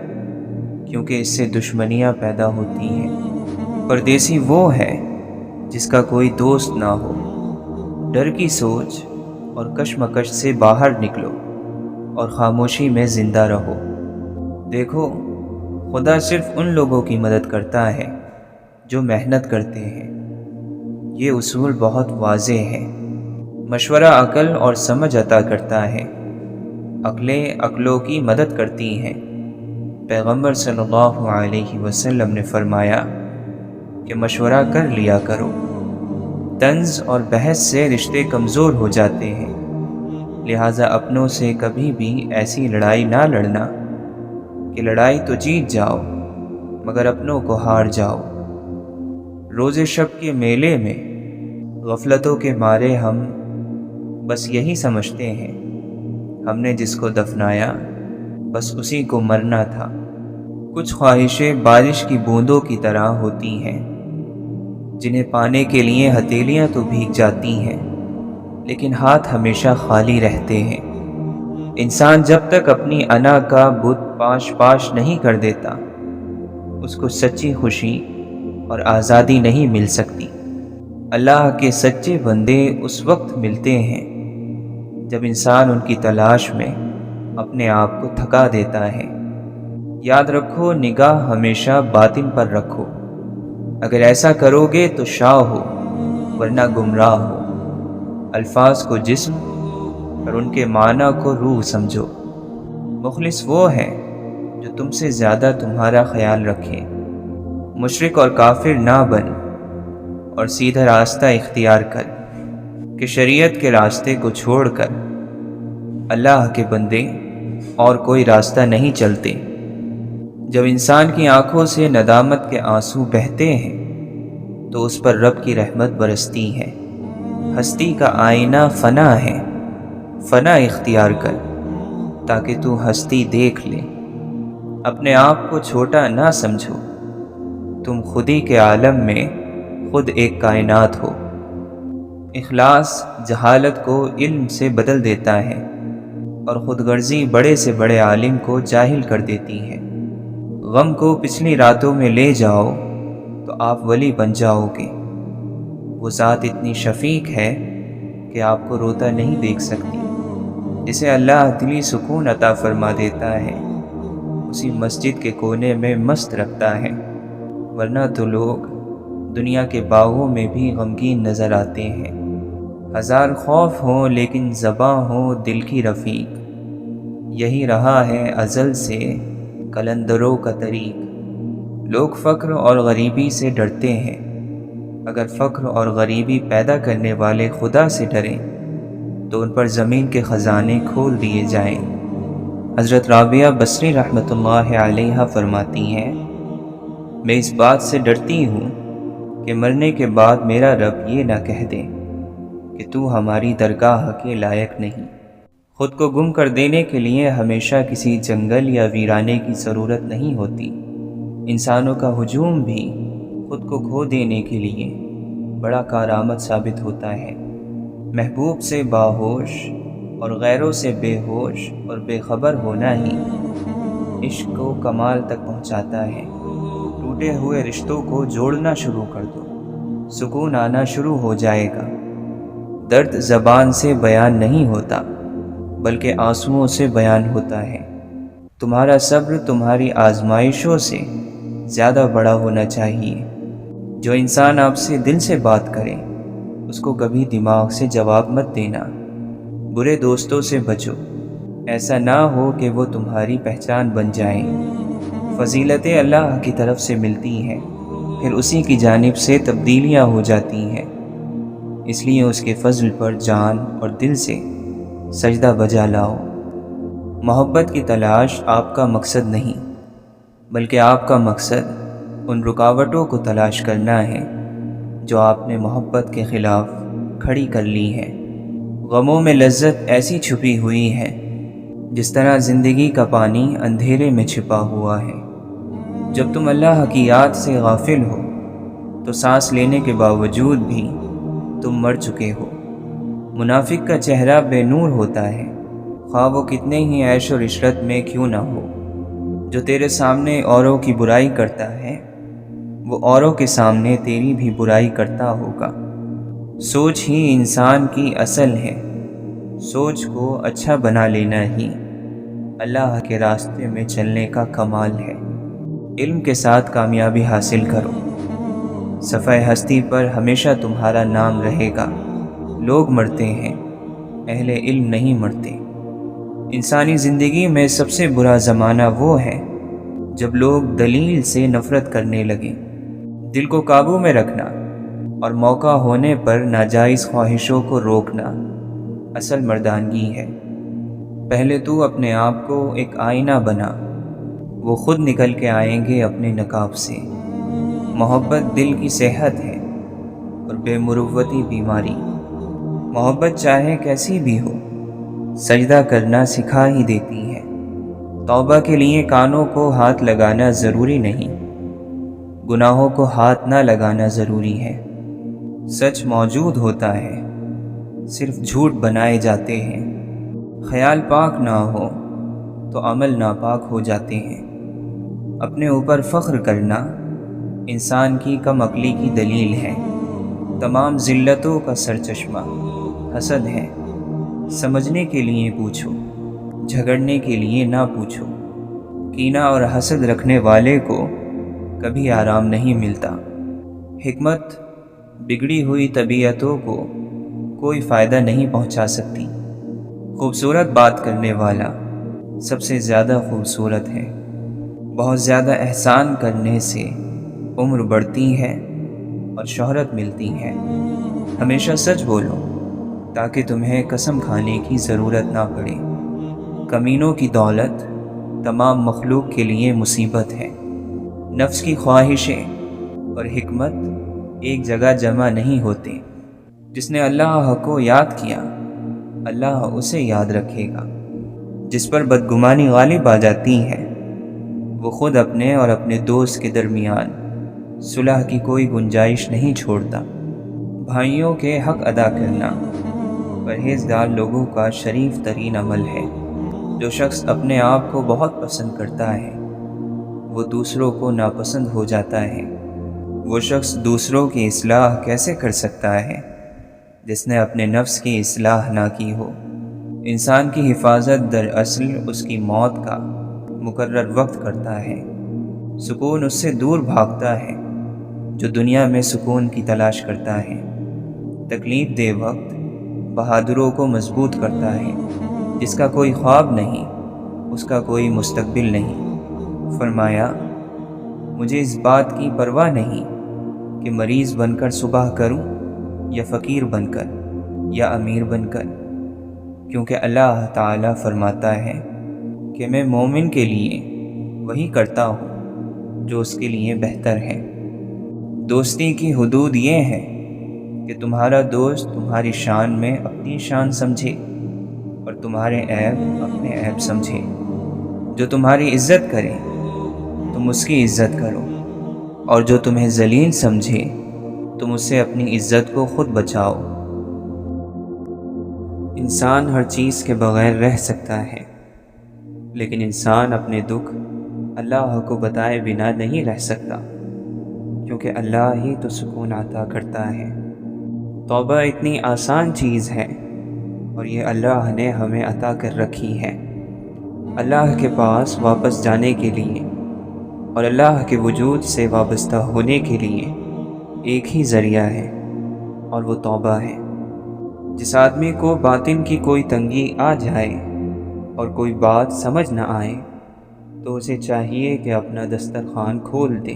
کیونکہ اس سے دشمنیاں پیدا ہوتی ہیں۔ پردیسی وہ ہے جس کا کوئی دوست نہ ہو۔ ڈر کی سوچ اور کشمکش سے باہر نکلو اور خاموشی میں زندہ رہو۔ دیکھو، خدا صرف ان لوگوں کی مدد کرتا ہے جو محنت کرتے ہیں۔ یہ اصول بہت واضح ہے۔ مشورہ عقل اور سمجھ عطا کرتا ہے، عقلیں عقلوں کی مدد کرتی ہیں۔ پیغمبر صلی اللہ علیہ وسلم نے فرمایا کہ مشورہ کر لیا کرو، طنز اور بحث سے رشتے کمزور ہو جاتے ہیں۔ لہٰذا اپنوں سے کبھی بھی ایسی لڑائی نہ لڑنا کہ لڑائی تو جیت جاؤ مگر اپنوں کو ہار جاؤ۔ روز شب کے میلے میں غفلتوں کے مارے ہم بس یہی سمجھتے ہیں ہم نے جس کو دفنایا بس اسی کو مرنا تھا۔ کچھ خواہشیں بارش کی بوندوں کی طرح ہوتی ہیں، جنہیں پانے کے لیے ہتھیلیاں تو بھیگ جاتی ہیں لیکن ہاتھ ہمیشہ خالی رہتے ہیں۔ انسان جب تک اپنی انا کا بت پاش نہیں کر دیتا اس کو سچی خوشی اور آزادی نہیں مل سکتی۔ اللہ کے سچے بندے اس وقت ملتے ہیں جب انسان ان کی تلاش میں اپنے آپ کو تھکا دیتا ہے۔ یاد رکھو، نگاہ ہمیشہ باطن پر رکھو۔ اگر ایسا کرو گے تو شاہ ہو ورنہ گمراہ ہو۔ الفاظ کو جسم اور ان کے معنی کو روح سمجھو۔ مخلص وہ ہے جو تم سے زیادہ تمہارا خیال رکھے۔ مشرک اور کافر نہ بن اور سیدھا راستہ اختیار کر کہ شریعت کے راستے کو چھوڑ کر اللہ کے بندے اور کوئی راستہ نہیں چلتے۔ جب انسان کی آنکھوں سے ندامت کے آنسو بہتے ہیں تو اس پر رب کی رحمت برستی ہے۔ ہستی کا آئینہ فنا ہے، فنا اختیار کر تاکہ تو ہستی دیکھ لے۔ اپنے آپ کو چھوٹا نہ سمجھو، تم خودی کے عالم میں خود ایک کائنات ہو۔ اخلاص جہالت کو علم سے بدل دیتا ہے، اور خود غرضی بڑے سے بڑے عالم کو جاہل کر دیتی ہے۔ غم کو پچھلی راتوں میں لے جاؤ تو آپ ولی بن جاؤ گے۔ وہ ذات اتنی شفیق ہے کہ آپ کو روتا نہیں دیکھ سکتی۔ جسے اللہ دلی سکون عطا فرما دیتا ہے، اسی مسجد کے کونے میں مست رکھتا ہے، ورنہ تو لوگ دنیا کے باغوں میں بھی غمگین نظر آتے ہیں۔ ہزار خوف ہوں لیکن زباں ہو دل کی رفیق، یہی رہا ہے ازل سے قلندروں کا طریق۔ لوگ فقر اور غریبی سے ڈرتے ہیں، اگر فقر اور غریبی پیدا کرنے والے خدا سے ڈریں تو ان پر زمین کے خزانے کھول دیے جائیں۔ حضرت رابعہ بصری رحمۃ اللہ علیہا فرماتی ہیں، میں اس بات سے ڈرتی ہوں کہ مرنے کے بعد میرا رب یہ نہ کہہ دے کہ تو ہماری درگاہ کے لائق نہیں۔ خود کو گم کر دینے کے لیے ہمیشہ کسی جنگل یا ویرانے کی ضرورت نہیں ہوتی۔ انسانوں کا ہجوم بھی خود کو کھو دینے کے لیے بڑا کارآمد ثابت ہوتا ہے۔ محبوب سے باہوش اور غیروں سے بے ہوش اور بے خبر ہونا ہی عشق کو کمال تک پہنچاتا ہے۔ ٹوٹے ہوئے رشتوں کو جوڑنا شروع کر دو، سکون آنا شروع ہو جائے گا۔ درد زبان سے بیان نہیں ہوتا بلکہ آنسوؤں سے بیان ہوتا ہے۔ تمہارا صبر تمہاری آزمائشوں سے زیادہ بڑا ہونا چاہیے۔ جو انسان آپ سے دل سے بات کرے اس کو کبھی دماغ سے جواب مت دینا۔ برے دوستوں سے بچو، ایسا نہ ہو کہ وہ تمہاری پہچان بن جائیں۔ فضیلتیں اللہ کی طرف سے ملتی ہیں، پھر اسی کی جانب سے تبدیلیاں ہو جاتی ہیں، اس لیے اس کے فضل پر جان اور دل سے سجدہ بجا لاؤ۔ محبت کی تلاش آپ کا مقصد نہیں، بلکہ آپ کا مقصد ان رکاوٹوں کو تلاش کرنا ہے جو آپ نے محبت کے خلاف کھڑی کر لی ہیں۔ غموں میں لذت ایسی چھپی ہوئی ہے جس طرح زندگی کا پانی اندھیرے میں چھپا ہوا ہے۔ جب تم اللہ کی یاد سے غافل ہو تو سانس لینے کے باوجود بھی تم مر چکے ہو۔ منافق کا چہرہ بے نور ہوتا ہے، خواہ وہ کتنے ہی عیش و عشرت میں کیوں نہ ہو۔ جو تیرے سامنے اوروں کی برائی کرتا ہے وہ اوروں کے سامنے تیری بھی برائی کرتا ہوگا۔ سوچ ہی انسان کی اصل ہے، سوچ کو اچھا بنا لینا ہی اللہ کے راستے میں چلنے کا کمال ہے۔ علم کے ساتھ کامیابی حاصل کرو، صفحہ ہستی پر ہمیشہ تمہارا نام رہے گا۔ لوگ مرتے ہیں، اہل علم نہیں مرتے۔ انسانی زندگی میں سب سے برا زمانہ وہ ہے جب لوگ دلیل سے نفرت کرنے لگیں۔ دل کو قابو میں رکھنا اور موقع ہونے پر ناجائز خواہشوں کو روکنا اصل مردانگی ہے۔ پہلے تو اپنے آپ کو ایک آئینہ بنا، وہ خود نکل کے آئیں گے اپنے نقاب سے۔ محبت دل کی صحت ہے اور بے مروتی بیماری۔ محبت چاہے کیسی بھی ہو سجدہ کرنا سکھا ہی دیتی ہے۔ توبہ کے لیے کانوں کو ہاتھ لگانا ضروری نہیں، گناہوں کو ہاتھ نہ لگانا ضروری ہے۔ سچ موجود ہوتا ہے، صرف جھوٹ بنائے جاتے ہیں۔ خیال پاک نہ ہو تو عمل ناپاک ہو جاتے ہیں۔ اپنے اوپر فخر کرنا انسان کی کم عقلی کی دلیل ہے۔ تمام ذلتوں کا سرچشمہ حسد ہے۔ سمجھنے کے لیے پوچھو، جھگڑنے کے لیے نہ پوچھو۔ کینہ اور حسد رکھنے والے کو کبھی آرام نہیں ملتا۔ حکمت بگڑی ہوئی طبیعتوں کو کوئی فائدہ نہیں پہنچا سکتی۔ خوبصورت بات کرنے والا سب سے زیادہ خوبصورت ہے۔ بہت زیادہ احسان کرنے سے عمر بڑھتی ہے اور شہرت ملتی ہے۔ ہمیشہ سچ بولو تاکہ تمہیں قسم کھانے کی ضرورت نہ پڑے۔ کمینوں کی دولت تمام مخلوق کے لیے مصیبت ہے۔ نفس کی خواہشیں اور حکمت ایک جگہ جمع نہیں ہوتے۔ جس نے اللہ کو یاد کیا اللہ اسے یاد رکھے گا۔ جس پر بدگمانی غالب آ جاتی ہے وہ خود اپنے اور اپنے دوست کے درمیان صلح کی کوئی گنجائش نہیں چھوڑتا۔ بھائیوں کے حق ادا کرنا پرہیزگار لوگوں کا شریف ترین عمل ہے۔ جو شخص اپنے آپ کو بہت پسند کرتا ہے وہ دوسروں کو ناپسند ہو جاتا ہے۔ وہ شخص دوسروں کی اصلاح کیسے کر سکتا ہے جس نے اپنے نفس کی اصلاح نہ کی ہو؟ انسان کی حفاظت دراصل اس کی موت کا مقرر وقت کرتا ہے۔ سکون اس سے دور بھاگتا ہے جو دنیا میں سکون کی تلاش کرتا ہے۔ تکلیف دہ وقت بہادروں کو مضبوط کرتا ہے۔ جس کا کوئی خواب نہیں اس کا کوئی مستقبل نہیں۔ فرمایا، مجھے اس بات کی پرواہ نہیں کہ مریض بن کر صبح کروں یا فقیر بن کر یا امیر بن کر، کیونکہ اللہ تعالیٰ فرماتا ہے کہ میں مومن کے لیے وہی کرتا ہوں جو اس کے لیے بہتر ہے۔ دوستی کی حدود یہ ہے کہ تمہارا دوست تمہاری شان میں اپنی شان سمجھے اور تمہارے عیب اپنے عیب سمجھے۔ جو تمہاری عزت کرے تم اس کی عزت کرو، اور جو تمہیں ذلیل سمجھے تم اس سے اپنی عزت کو خود بچاؤ۔ انسان ہر چیز کے بغیر رہ سکتا ہے، لیکن انسان اپنے دکھ اللہ کو بتائے بنا نہیں رہ سکتا، کیونکہ اللہ ہی تو سکون عطا کرتا ہے۔ توبہ اتنی آسان چیز ہے اور یہ اللہ نے ہمیں عطا کر رکھی ہے۔ اللہ کے پاس واپس جانے کے لیے اور اللہ کے وجود سے وابستہ ہونے کے لیے ایک ہی ذریعہ ہے، اور وہ توبہ ہے۔ جس آدمی کو باطن کی کوئی تنگی آ جائے اور کوئی بات سمجھ نہ آئے تو اسے چاہیے کہ اپنا دسترخوان کھول دے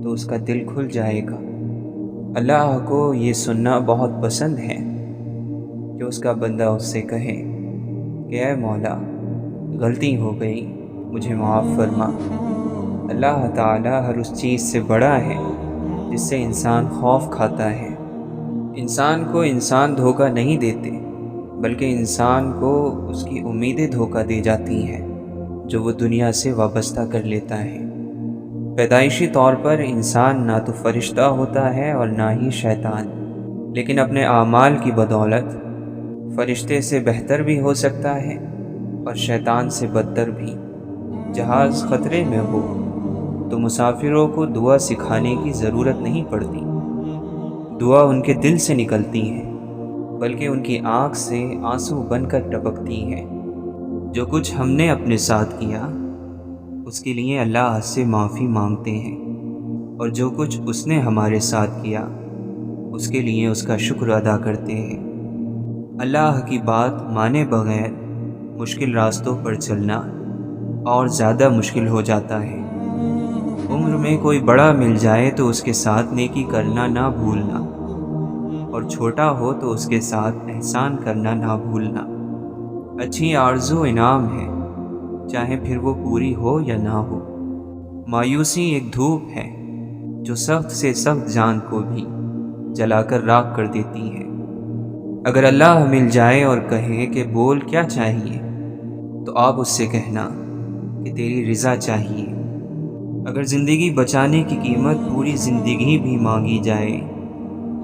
تو اس کا دل کھل جائے گا۔ اللہ کو یہ سننا بہت پسند ہے کہ اس کا بندہ اس سے کہے کہ اے مولا، غلطی ہو گئی، مجھے معاف فرما۔ اللہ تعالیٰ ہر اس چیز سے بڑا ہے جس سے انسان خوف کھاتا ہے۔ انسان کو انسان دھوکہ نہیں دیتے، بلکہ انسان کو اس کی امیدیں دھوکہ دے جاتی ہیں جو وہ دنیا سے وابستہ کر لیتا ہے۔ پیدائشی طور پر انسان نہ تو فرشتہ ہوتا ہے اور نہ ہی شیطان، لیکن اپنے اعمال کی بدولت فرشتے سے بہتر بھی ہو سکتا ہے اور شیطان سے بدتر بھی۔ جہاز خطرے میں ہو تو مسافروں کو دعا سکھانے کی ضرورت نہیں پڑتی۔ دعا ان کے دل سے نکلتی ہے، بلکہ ان کی آنکھ سے آنسو بن کر ٹپکتی ہے۔ جو کچھ ہم نے اپنے ساتھ کیا اس کے لیے اللہ سے معافی مانگتے ہیں، اور جو کچھ اس نے ہمارے ساتھ کیا اس کے لیے اس کا شکر ادا کرتے ہیں۔ اللہ کی بات مانے بغیر مشکل راستوں پر چلنا اور زیادہ مشکل ہو جاتا ہے۔ عمر میں کوئی بڑا مل جائے تو اس کے ساتھ نیکی کرنا نہ بھولنا، اور چھوٹا ہو تو اس کے ساتھ احسان کرنا نہ بھولنا۔ اچھی آرزو انعام ہے، چاہے پھر وہ پوری ہو یا نہ ہو۔ مایوسی ایک دھوپ ہے جو سخت سے سخت جان کو بھی جلا کر راکھ کر دیتی ہے۔ اگر اللہ مل جائے اور کہے کہ بول کیا چاہیے تو آپ اس سے کہنا کہ تیری رضا چاہیے۔ اگر زندگی بچانے کی قیمت پوری زندگی بھی مانگی جائے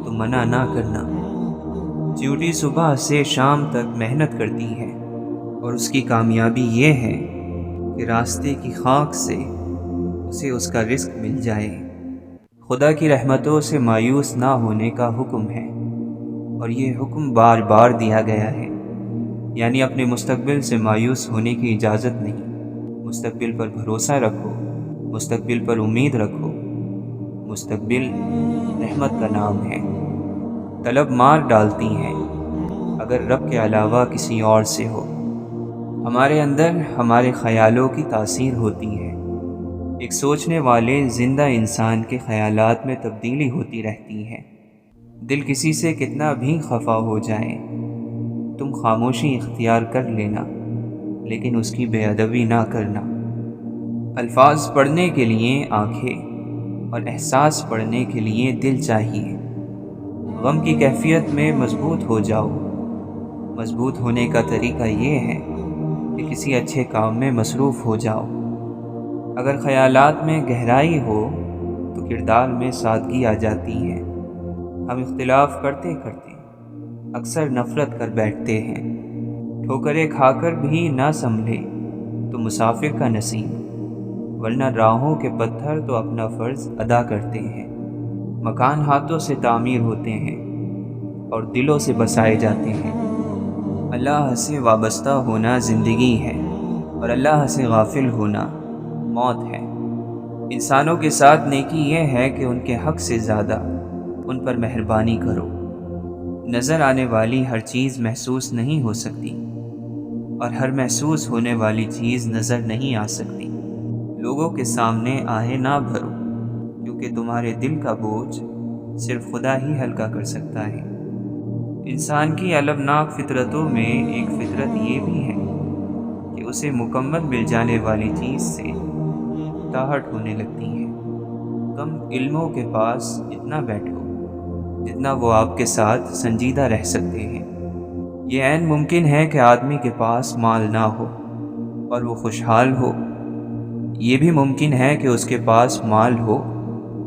تو منع نہ کرنا۔ چیونٹی صبح سے شام تک محنت کرتی ہے اور اس کی کامیابی یہ ہے کہ راستے کی خاک سے اسے اس کا رزق مل جائے۔ خدا کی رحمتوں سے مایوس نہ ہونے کا حکم ہے، اور یہ حکم بار بار دیا گیا ہے، یعنی اپنے مستقبل سے مایوس ہونے کی اجازت نہیں۔ مستقبل پر بھروسہ رکھو، مستقبل پر امید رکھو۔ مستقبل رحمت کا نام ہے۔ طلب مار ڈالتی ہے اگر رب کے علاوہ کسی اور سے ہو۔ ہمارے اندر ہمارے خیالوں کی تاثیر ہوتی ہے۔ ایک سوچنے والے زندہ انسان کے خیالات میں تبدیلی ہوتی رہتی ہے۔ دل کسی سے کتنا بھی خفا ہو جائے تم خاموشی اختیار کر لینا، لیکن اس کی بے ادبی نہ کرنا۔ الفاظ پڑھنے کے لیے آنکھیں اور احساس پڑھنے کے لیے دل چاہیے۔ غم کی کیفیت میں مضبوط ہو جاؤ۔ مضبوط ہونے کا طریقہ یہ ہے کہ کسی اچھے کام میں مصروف ہو جاؤ۔ اگر خیالات میں گہرائی ہو تو کردار میں سادگی آ جاتی ہے۔ ہم اختلاف کرتے کرتے اکثر نفرت کر بیٹھتے ہیں۔ ٹھوکریں کھا کر بھی نہ سنبھلے تو مسافر کا نصیب، ورنہ راہوں کے پتھر تو اپنا فرض ادا کرتے ہیں۔ مکان ہاتھوں سے تعمیر ہوتے ہیں اور دلوں سے بسائے جاتے ہیں۔ اللہ سے وابستہ ہونا زندگی ہے اور اللہ سے غافل ہونا موت ہے۔ انسانوں کے ساتھ نیکی یہ ہے کہ ان کے حق سے زیادہ ان پر مہربانی کرو۔ نظر آنے والی ہر چیز محسوس نہیں ہو سکتی اور ہر محسوس ہونے والی چیز نظر نہیں آ سکتی۔ لوگوں کے سامنے آہیں نہ بھرو، کیونکہ تمہارے دل کا بوجھ صرف خدا ہی ہلکا کر سکتا ہے۔ انسان کی المناک فطرتوں میں ایک فطرت یہ بھی ہے کہ اسے مکمل مل جانے والی چیز سے تاہٹ ہونے لگتی ہے۔ کم علموں کے پاس اتنا بیٹھو جتنا وہ آپ کے ساتھ سنجیدہ رہ سکتے ہیں۔ یہ عین ممکن ہے کہ آدمی کے پاس مال نہ ہو اور وہ خوشحال ہو، یہ بھی ممکن ہے کہ اس کے پاس مال ہو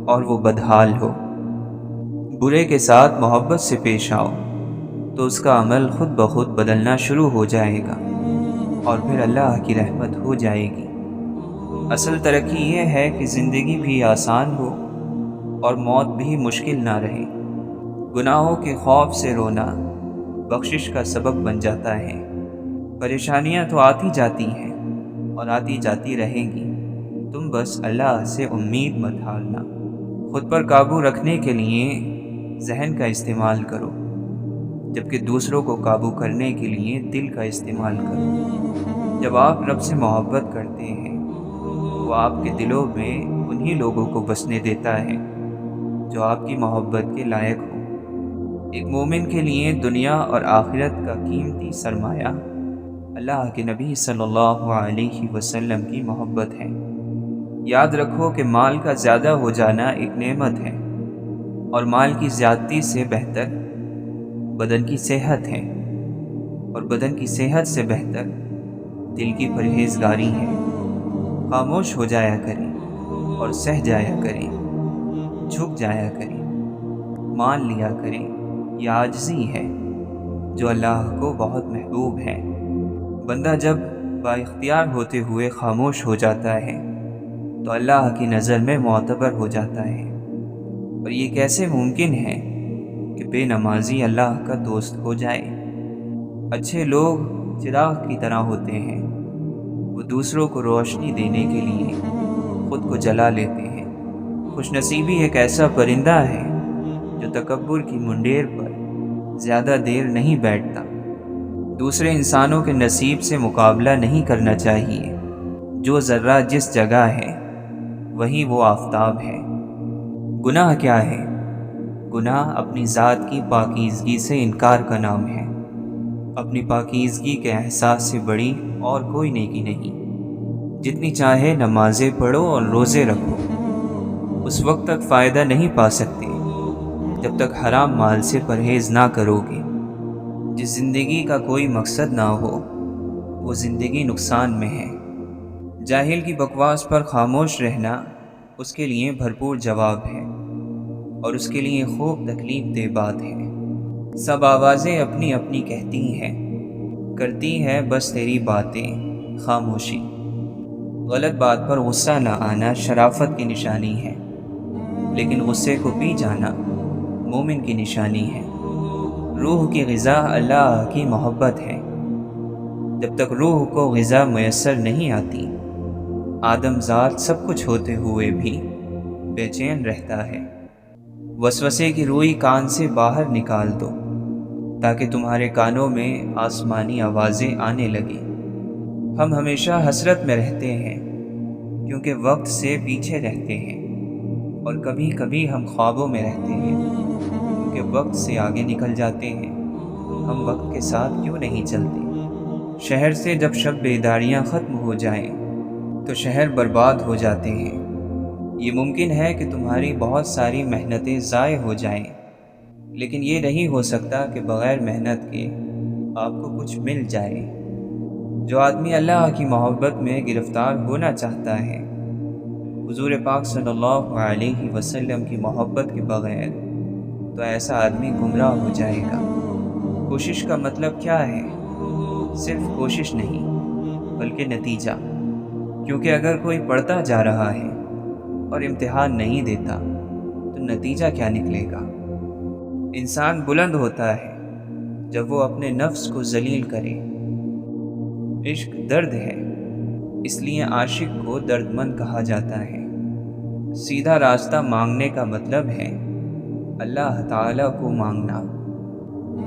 اور وہ بدحال ہو۔ برے کے ساتھ محبت سے پیش آؤ تو اس کا عمل خود بخود بدلنا شروع ہو جائے گا اور پھر اللہ کی رحمت ہو جائے گی۔ اصل ترقی یہ ہے کہ زندگی بھی آسان ہو اور موت بھی مشکل نہ رہے۔ گناہوں کے خوف سے رونا بخشش کا سبب بن جاتا ہے۔ پریشانیاں تو آتی جاتی ہیں اور آتی جاتی رہیں گی، تم بس اللہ سے امید مت ہارنا۔ خود پر قابو رکھنے کے لیے ذہن کا استعمال کرو، جبکہ دوسروں کو قابو کرنے کے لیے دل کا استعمال کرو۔ جب آپ رب سے محبت کرتے ہیں، وہ آپ کے دلوں میں انہی لوگوں کو بسنے دیتا ہے جو آپ کی محبت کے لائق ہوں۔ ایک مومن کے لیے دنیا اور آخرت کا قیمتی سرمایہ اللہ کے نبی صلی اللہ علیہ وسلم کی محبت ہے۔ یاد رکھو کہ مال کا زیادہ ہو جانا ایک نعمت ہے اور مال کی زیادتی سے بہتر بدن کی صحت ہے، اور بدن کی صحت سے بہتر دل کی پرہیزگاری ہے۔ خاموش ہو جایا کریں اور سہ جایا کریں، جھک جایا کریں، مان لیا کریں۔ یہ عاجزی ہے جو اللہ کو بہت محبوب ہے۔ بندہ جب با اختیار ہوتے ہوئے خاموش ہو جاتا ہے تو اللہ کی نظر میں معتبر ہو جاتا ہے۔ اور یہ کیسے ممکن ہے کہ بے نمازی اللہ کا دوست ہو جائے؟ اچھے لوگ چراغ کی طرح ہوتے ہیں، وہ دوسروں کو روشنی دینے کے لیے خود کو جلا لیتے ہیں۔ خوش نصیبی ایک ایسا پرندہ ہے جو تکبر کی منڈیر پر زیادہ دیر نہیں بیٹھتا۔ دوسرے انسانوں کے نصیب سے مقابلہ نہیں کرنا چاہیے۔ جو ذرہ جس جگہ ہے وہیں وہ آفتاب ہے۔ گناہ کیا ہے؟ گناہ اپنی ذات کی پاکیزگی سے انکار کا نام ہے۔ اپنی پاکیزگی کے احساس سے بڑی اور کوئی نیکی نہیں۔ جتنی چاہے نمازیں پڑھو اور روزے رکھو، اس وقت تک فائدہ نہیں پا سکتے جب تک حرام مال سے پرہیز نہ کرو گے۔ جس زندگی کا کوئی مقصد نہ ہو وہ زندگی نقصان میں ہے۔ جاہل کی بکواس پر خاموش رہنا اس کے لیے بھرپور جواب ہے اور اس کے لیے خوب تکلیف دہ بات ہے۔ سب آوازیں اپنی اپنی کہتی ہیں، کرتی ہے بس تیری باتیں خاموشی۔ غلط بات پر غصہ نہ آنا شرافت کی نشانی ہے، لیکن غصے کو پی جانا مومن کی نشانی ہے۔ روح کی غذا اللہ کی محبت ہے۔ جب تک روح کو غذا میسر نہیں آتی، آدم ذات سب کچھ ہوتے ہوئے بھی بے چین رہتا ہے۔ وسوسے کی روئی کان سے باہر نکال دو تاکہ تمہارے کانوں میں آسمانی آوازیں آنے لگیں۔ ہم ہمیشہ حسرت میں رہتے ہیں کیونکہ وقت سے پیچھے رہتے ہیں، اور کبھی کبھی ہم خوابوں میں رہتے ہیں کیونکہ وقت سے آگے نکل جاتے ہیں۔ ہم وقت کے ساتھ کیوں نہیں چلتے؟ شہر سے جب شب بیداریاں ختم ہو جائیں تو شہر برباد ہو جاتے ہیں۔ یہ ممکن ہے کہ تمہاری بہت ساری محنتیں ضائع ہو جائیں، لیکن یہ نہیں ہو سکتا کہ بغیر محنت کے آپ کو کچھ مل جائے۔ جو آدمی اللہ کی محبت میں گرفتار ہونا چاہتا ہے حضور پاک صلی اللہ علیہ وسلم کی محبت کے بغیر تو ایسا آدمی گمراہ ہو جائے گا۔ کوشش کا مطلب کیا ہے؟ صرف کوشش نہیں بلکہ نتیجہ، کیونکہ اگر کوئی پڑھتا جا رہا ہے اور امتحان نہیں دیتا تو نتیجہ کیا نکلے گا؟ انسان بلند ہوتا ہے جب وہ اپنے نفس کو ذلیل کرے۔ عشق درد ہے، اس لیے عاشق کو درد مند کہا جاتا ہے۔ سیدھا راستہ مانگنے کا مطلب ہے اللہ تعالیٰ کو مانگنا۔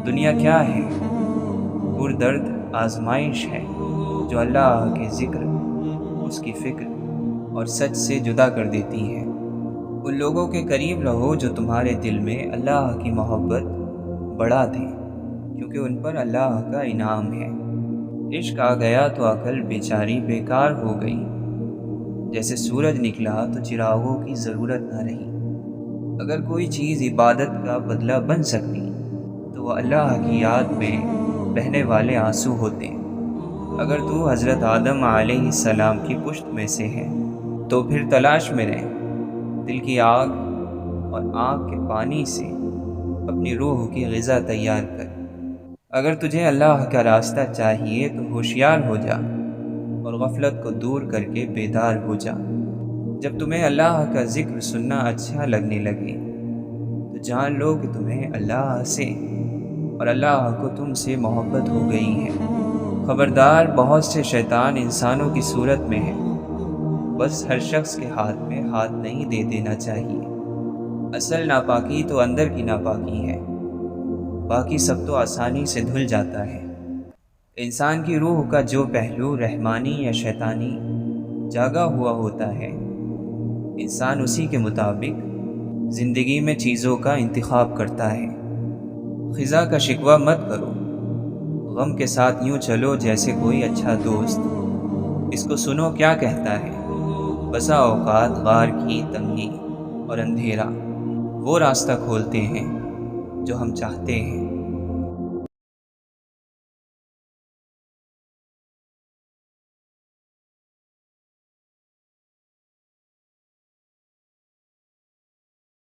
دنیا کیا ہے؟ پردرد آزمائش ہے جو اللہ کے ذکر، اس کی فکر اور سچ سے جدا کر دیتی ہے۔ ان لوگوں کے قریب رہو جو تمہارے دل میں اللہ کی محبت بڑھا دیں، کیونکہ ان پر اللہ کا انعام ہے۔ عشق آ گیا تو عقل بیچاری بیکار ہو گئی، جیسے سورج نکلا تو چراغوں کی ضرورت نہ رہی۔ اگر کوئی چیز عبادت کا بدلہ بن سکتی تو وہ اللہ کی یاد میں بہنے والے آنسو ہوتے۔ اگر تو حضرت آدم علیہ السلام کی پشت میں سے ہے تو پھر تلاش میں رہ، دل کی آگ اور آنکھ کے پانی سے اپنی روح کی غذا تیار کر۔ اگر تجھے اللہ کا راستہ چاہیے تو ہوشیار ہو جا اور غفلت کو دور کر کے بیدار ہو جا۔ جب تمہیں اللہ کا ذکر سننا اچھا لگنے لگے تو جان لو کہ تمہیں اللہ سے اور اللہ کو تم سے محبت ہو گئی ہے۔ خبردار، بہت سے شیطان انسانوں کی صورت میں ہیں، بس ہر شخص کے ہاتھ میں ہاتھ نہیں دے دینا چاہیے۔ اصل ناپاکی تو اندر کی ناپاکی ہے، باقی سب تو آسانی سے دھل جاتا ہے۔ انسان کی روح کا جو پہلو رحمانی یا شیطانی جاگا ہوا ہوتا ہے، انسان اسی کے مطابق زندگی میں چیزوں کا انتخاب کرتا ہے۔ خزاں کا شکوہ مت کرو، غم کے ساتھ یوں چلو جیسے کوئی اچھا دوست۔ اس کو سنو کیا کہتا ہے۔ بسا اوقات غار کی تنگی اور اندھیرا وہ راستہ کھولتے ہیں جو ہم چاہتے ہیں۔